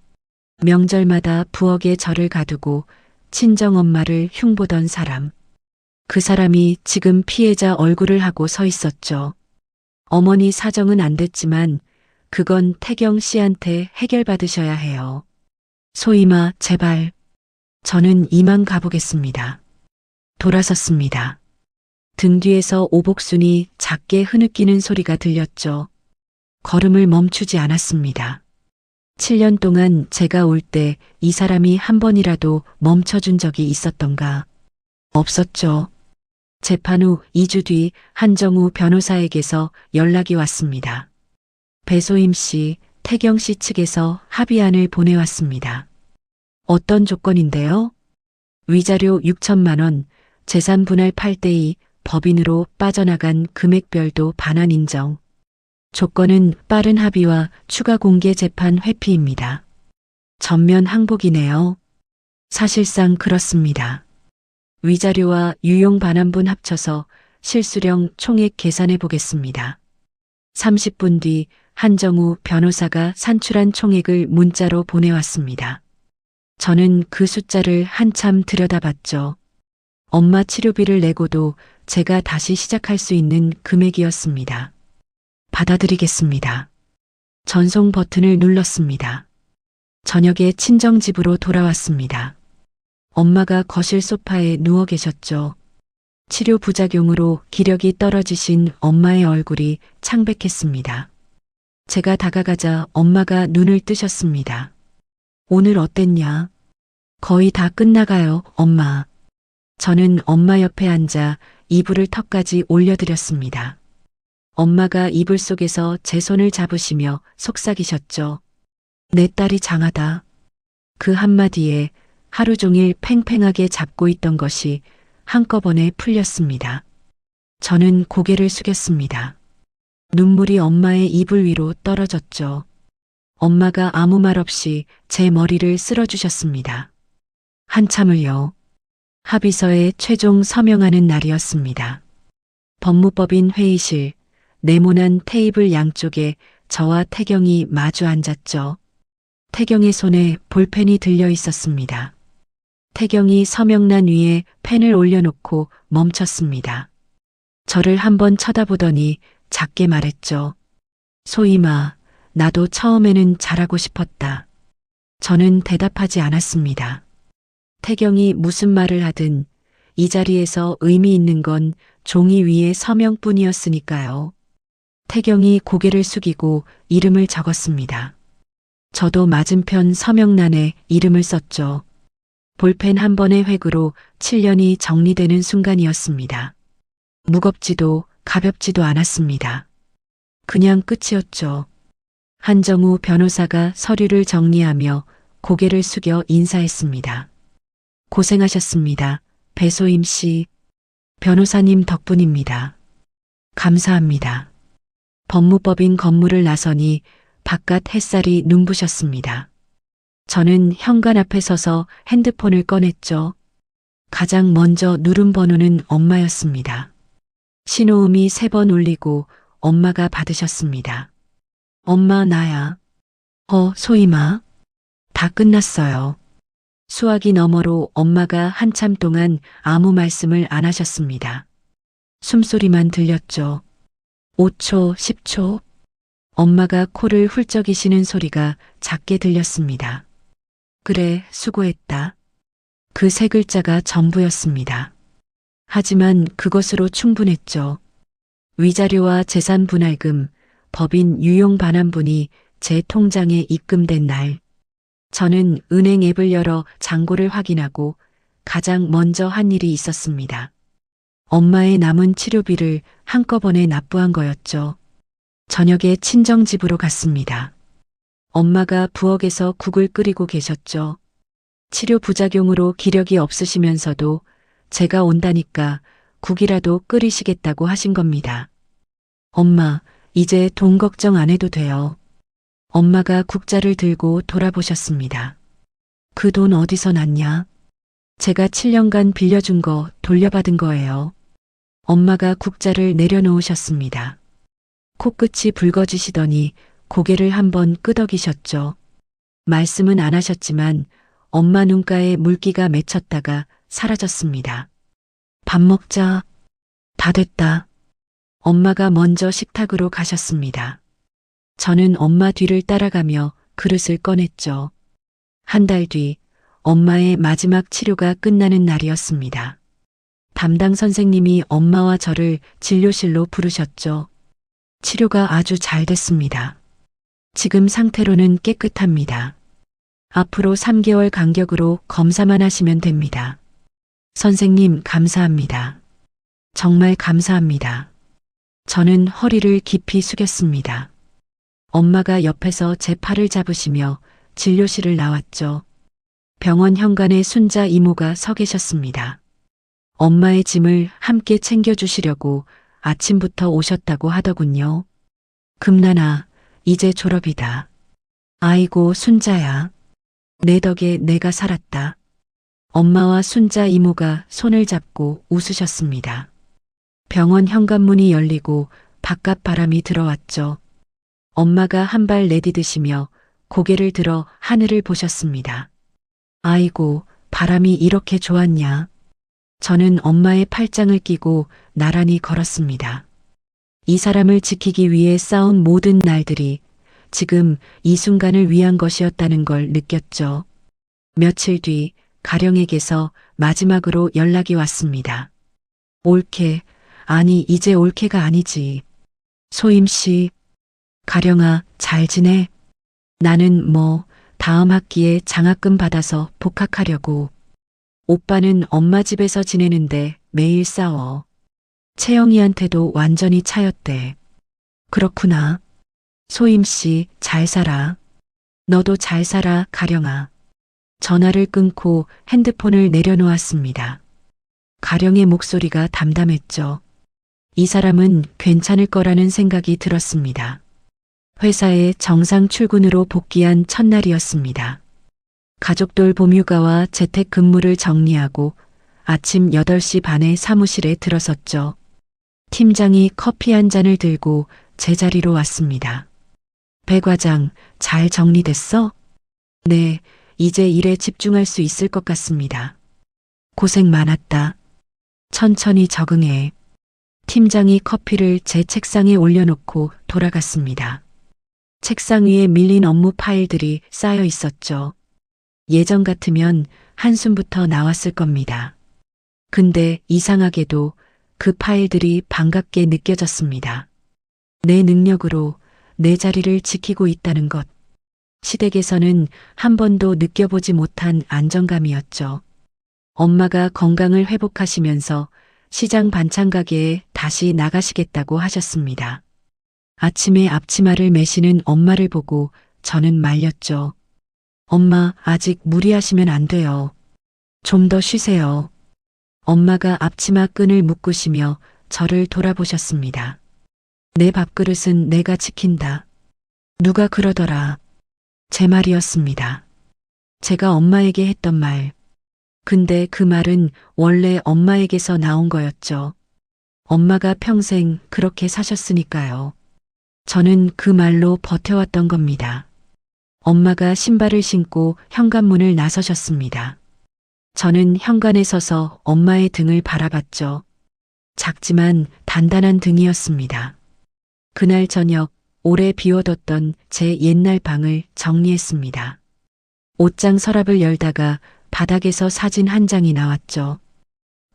명절마다 부엌에 저를 가두고 친정엄마를 흉보던 사람. 그 사람이 지금 피해자 얼굴을 하고 서 있었죠. 어머니 사정은 안 됐지만 그건 태경 씨한테 해결받으셔야 해요. 소임아, 제발. 저는 이만 가보겠습니다. 돌아섰습니다. 등 뒤에서 오복순이 작게 흐느끼는 소리가 들렸죠. 걸음을 멈추지 않았습니다. 7년 동안 제가 올 때 이 사람이 한 번이라도 멈춰준 적이 있었던가? 없었죠. 재판 후 2주 뒤 한정우 변호사에게서 연락이 왔습니다. 배소임 씨, 태경 씨 측에서 합의안을 보내왔습니다. 어떤 조건인데요? 위자료 6천만 원, 재산 분할 8대2, 법인으로 빠져나간 금액별도 반환 인정. 조건은 빠른 합의와 추가 공개 재판 회피입니다. 전면 항복이네요. 사실상 그렇습니다. 위자료와 유용 반환분 합쳐서 실수령 총액 계산해 보겠습니다. 30분 뒤 한정우 변호사가 산출한 총액을 문자로 보내왔습니다. 저는 그 숫자를 한참 들여다봤죠. 엄마 치료비를 내고도 제가 다시 시작할 수 있는 금액이었습니다. 받아드리겠습니다. 전송 버튼을 눌렀습니다. 저녁에 친정집으로 돌아왔습니다. 엄마가 거실 소파에 누워 계셨죠. 치료 부작용으로 기력이 떨어지신 엄마의 얼굴이 창백했습니다. 제가 다가가자 엄마가 눈을 뜨셨습니다. 오늘 어땠냐? 거의 다 끝나가요, 엄마. 저는 엄마 옆에 앉아 이불을 턱까지 올려드렸습니다. 엄마가 이불 속에서 제 손을 잡으시며 속삭이셨죠. 내 딸이 장하다. 그 한마디에 하루 종일 팽팽하게 잡고 있던 것이 한꺼번에 풀렸습니다. 저는 고개를 숙였습니다. 눈물이 엄마의 이불 위로 떨어졌죠. 엄마가 아무 말 없이 제 머리를 쓸어주셨습니다. 한참을요. 합의서에 최종 서명하는 날이었습니다. 법무법인 회의실, 네모난 테이블 양쪽에 저와 태경이 마주 앉았죠. 태경의 손에 볼펜이 들려 있었습니다. 태경이 서명란 위에 펜을 올려놓고 멈췄습니다. 저를 한번 쳐다보더니 작게 말했죠. 소희마, 나도 처음에는 잘하고 싶었다. 저는 대답하지 않았습니다. 태경이 무슨 말을 하든 이 자리에서 의미 있는 건 종이 위에 서명뿐이었으니까요. 태경이 고개를 숙이고 이름을 적었습니다. 저도 맞은편 서명란에 이름을 썼죠. 볼펜 한 번의 획으로 7년이 정리되는 순간이었습니다. 무겁지도 가볍지도 않았습니다. 그냥 끝이었죠. 한정우 변호사가 서류를 정리하며 고개를 숙여 인사했습니다. 고생하셨습니다. 배소임 씨. 변호사님 덕분입니다. 감사합니다. 법무법인 건물을 나서니 바깥 햇살이 눈부셨습니다. 저는 현관 앞에 서서 핸드폰을 꺼냈죠. 가장 먼저 누른 번호는 엄마였습니다. 신호음이 3번 울리고 엄마가 받으셨습니다. 엄마 나야. 소희마. 다 끝났어요. 수화기 너머로 엄마가 한참 동안 아무 말씀을 안 하셨습니다. 숨소리만 들렸죠. 5초, 10초. 엄마가 코를 훌쩍이시는 소리가 작게 들렸습니다. 그래, 수고했다. 그 3글자가 전부였습니다. 하지만 그것으로 충분했죠. 위자료와 재산 분할금, 법인 유용 반환분이 제 통장에 입금된 날, 저는 은행 앱을 열어 잔고를 확인하고 가장 먼저 한 일이 있었습니다. 엄마의 남은 치료비를 한꺼번에 납부한 거였죠. 저녁에 친정집으로 갔습니다. 엄마가 부엌에서 국을 끓이고 계셨죠. 치료 부작용으로 기력이 없으시면서도 제가 온다니까 국이라도 끓이시겠다고 하신 겁니다. 엄마, 이제 돈 걱정 안 해도 돼요. 엄마가 국자를 들고 돌아보셨습니다. 그 돈 어디서 났냐? 제가 7년간 빌려준 거 돌려받은 거예요. 엄마가 국자를 내려놓으셨습니다. 코끝이 붉어지시더니 고개를 한번 끄덕이셨죠. 말씀은 안 하셨지만 엄마 눈가에 물기가 맺혔다가 사라졌습니다. 밥 먹자. 다 됐다. 엄마가 먼저 식탁으로 가셨습니다. 저는 엄마 뒤를 따라가며 그릇을 꺼냈죠. 한 달 뒤 엄마의 마지막 치료가 끝나는 날이었습니다. 담당 선생님이 엄마와 저를 진료실로 부르셨죠. 치료가 아주 잘 됐습니다. 지금 상태로는 깨끗합니다. 앞으로 3개월 간격으로 검사만 하시면 됩니다. 선생님 감사합니다. 정말 감사합니다. 저는 허리를 깊이 숙였습니다. 엄마가 옆에서 제 팔을 잡으시며 진료실을 나왔죠. 병원 현관에 순자 이모가 서 계셨습니다. 엄마의 짐을 함께 챙겨주시려고 아침부터 오셨다고 하더군요. 금란아, 이제 졸업이다. 아이고 순자야. 내 덕에 내가 살았다. 엄마와 순자 이모가 손을 잡고 웃으셨습니다. 병원 현관문이 열리고 바깥 바람이 들어왔죠. 엄마가 한 발 내디디시며 고개를 들어 하늘을 보셨습니다. 아이고, 바람이 이렇게 좋았냐. 저는 엄마의 팔짱을 끼고 나란히 걸었습니다. 이 사람을 지키기 위해 싸운 모든 날들이 지금 이 순간을 위한 것이었다는 걸 느꼈죠. 며칠 뒤 가령에게서 마지막으로 연락이 왔습니다. 올케, 아니 이제 올케가 아니지. 소임 씨, 가령아, 잘 지내? 나는 다음 학기에 장학금 받아서 복학하려고. 오빠는 엄마 집에서 지내는데 매일 싸워. 채영이한테도 완전히 차였대. 그렇구나. 소임 씨, 잘 살아. 너도 잘 살아, 가령아. 전화를 끊고 핸드폰을 내려놓았습니다. 가령의 목소리가 담담했죠. 이 사람은 괜찮을 거라는 생각이 들었습니다. 회사에 정상 출근으로 복귀한 첫날이었습니다. 가족들 봄휴가와 재택근무를 정리하고 아침 8시 반에 사무실에 들어섰죠. 팀장이 커피 한 잔을 들고 제 자리로 왔습니다. 배 과장, 잘 정리됐어? 네, 이제 일에 집중할 수 있을 것 같습니다. 고생 많았다. 천천히 적응해. 팀장이 커피를 제 책상에 올려놓고 돌아갔습니다. 책상 위에 밀린 업무 파일들이 쌓여 있었죠. 예전 같으면 한숨부터 나왔을 겁니다. 근데 이상하게도 그 파일들이 반갑게 느껴졌습니다. 내 능력으로 내 자리를 지키고 있다는 것. 시댁에서는 한 번도 느껴보지 못한 안정감이었죠. 엄마가 건강을 회복하시면서 시장 반찬 가게에 다시 나가시겠다고 하셨습니다. 아침에 앞치마를 매시는 엄마를 보고 저는 말렸죠. 엄마, 아직 무리하시면 안 돼요. 좀 더 쉬세요. 엄마가 앞치마 끈을 묶으시며 저를 돌아보셨습니다. 내 밥그릇은 내가 지킨다. 누가 그러더라. 제 말이었습니다. 제가 엄마에게 했던 말. 근데 그 말은 원래 엄마에게서 나온 거였죠. 엄마가 평생 그렇게 사셨으니까요. 저는 그 말로 버텨왔던 겁니다. 엄마가 신발을 신고 현관문을 나서셨습니다. 저는 현관에 서서 엄마의 등을 바라봤죠. 작지만 단단한 등이었습니다. 그날 저녁 오래 비워뒀던 제 옛날 방을 정리했습니다. 옷장 서랍을 열다가 바닥에서 사진 한 장이 나왔죠.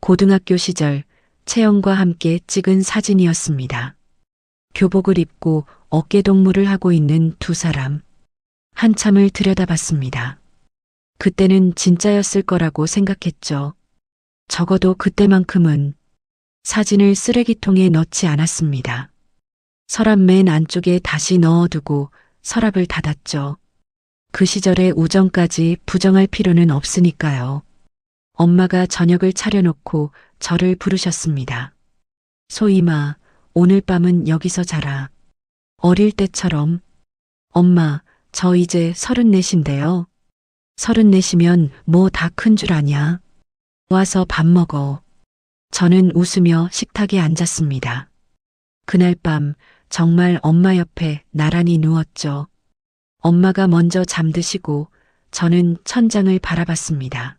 고등학교 시절 채영과 함께 찍은 사진이었습니다. 교복을 입고 어깨동무를 하고 있는 두 사람. 한참을 들여다봤습니다. 그때는 진짜였을 거라고 생각했죠. 적어도 그때만큼은 사진을 쓰레기통에 넣지 않았습니다. 서랍 맨 안쪽에 다시 넣어두고 서랍을 닫았죠. 그 시절의 우정까지 부정할 필요는 없으니까요. 엄마가 저녁을 차려놓고 저를 부르셨습니다. 소임아, 오늘 밤은 여기서 자라. 어릴 때처럼. 엄마, 저 이제 34인데요. 34이면 뭐 다 큰 줄 아냐. 와서 밥 먹어. 저는 웃으며 식탁에 앉았습니다. 그날 밤 정말 엄마 옆에 나란히 누웠죠. 엄마가 먼저 잠드시고 저는 천장을 바라봤습니다.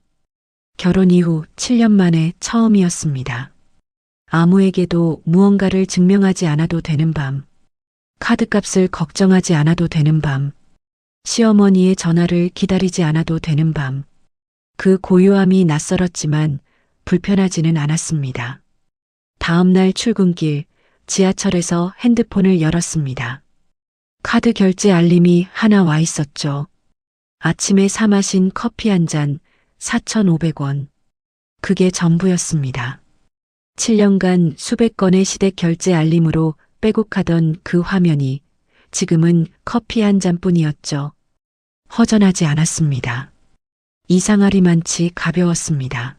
결혼 이후 7년 만에 처음이었습니다. 아무에게도 무언가를 증명하지 않아도 되는 밤. 카드값을 걱정하지 않아도 되는 밤. 시어머니의 전화를 기다리지 않아도 되는 밤. 그 고요함이 낯설었지만 불편하지는 않았습니다. 다음 날 출근길 지하철에서 핸드폰을 열었습니다. 카드 결제 알림이 하나 와 있었죠. 아침에 사 마신 커피 한 잔 4,500원. 그게 전부였습니다. 7년간 수백 건의 시댁 결제 알림으로 빼곡하던 그 화면이 지금은 커피 한 잔뿐이었죠. 허전하지 않았습니다. 이상하리만치 가벼웠습니다.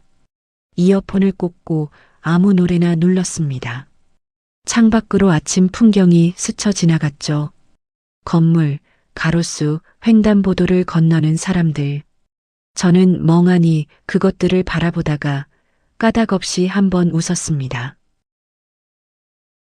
이어폰을 꽂고 아무 노래나 눌렀습니다. 창밖으로 아침 풍경이 스쳐 지나갔죠. 건물, 가로수, 횡단보도를 건너는 사람들. 저는 멍하니 그것들을 바라보다가 까닭없이 한번 웃었습니다.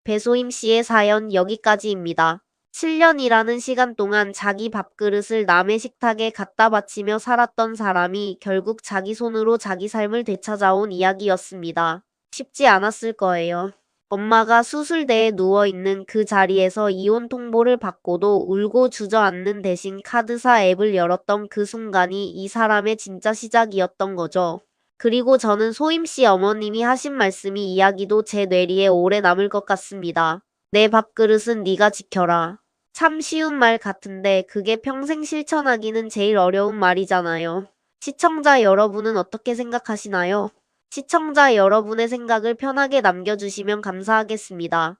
배소임 씨의 사연 여기까지입니다. 7년이라는 시간 동안 자기 밥그릇을 남의 식탁에 갖다 바치며 살았던 사람이 결국 자기 손으로 자기 삶을 되찾아온 이야기였습니다. 쉽지 않았을 거예요. 엄마가 수술대에 누워있는 그 자리에서 이혼 통보를 받고도 울고 주저앉는 대신 카드사 앱을 열었던 그 순간이 이 사람의 진짜 시작이었던 거죠. 그리고 저는 소임씨 어머님이 하신 말씀이 이야기도 제 뇌리에 오래 남을 것 같습니다. 내 밥그릇은 네가 지켜라. 참 쉬운 말 같은데 그게 평생 실천하기는 제일 어려운 말이잖아요. 시청자 여러분은 어떻게 생각하시나요? 시청자 여러분의 생각을 편하게 남겨주시면 감사하겠습니다.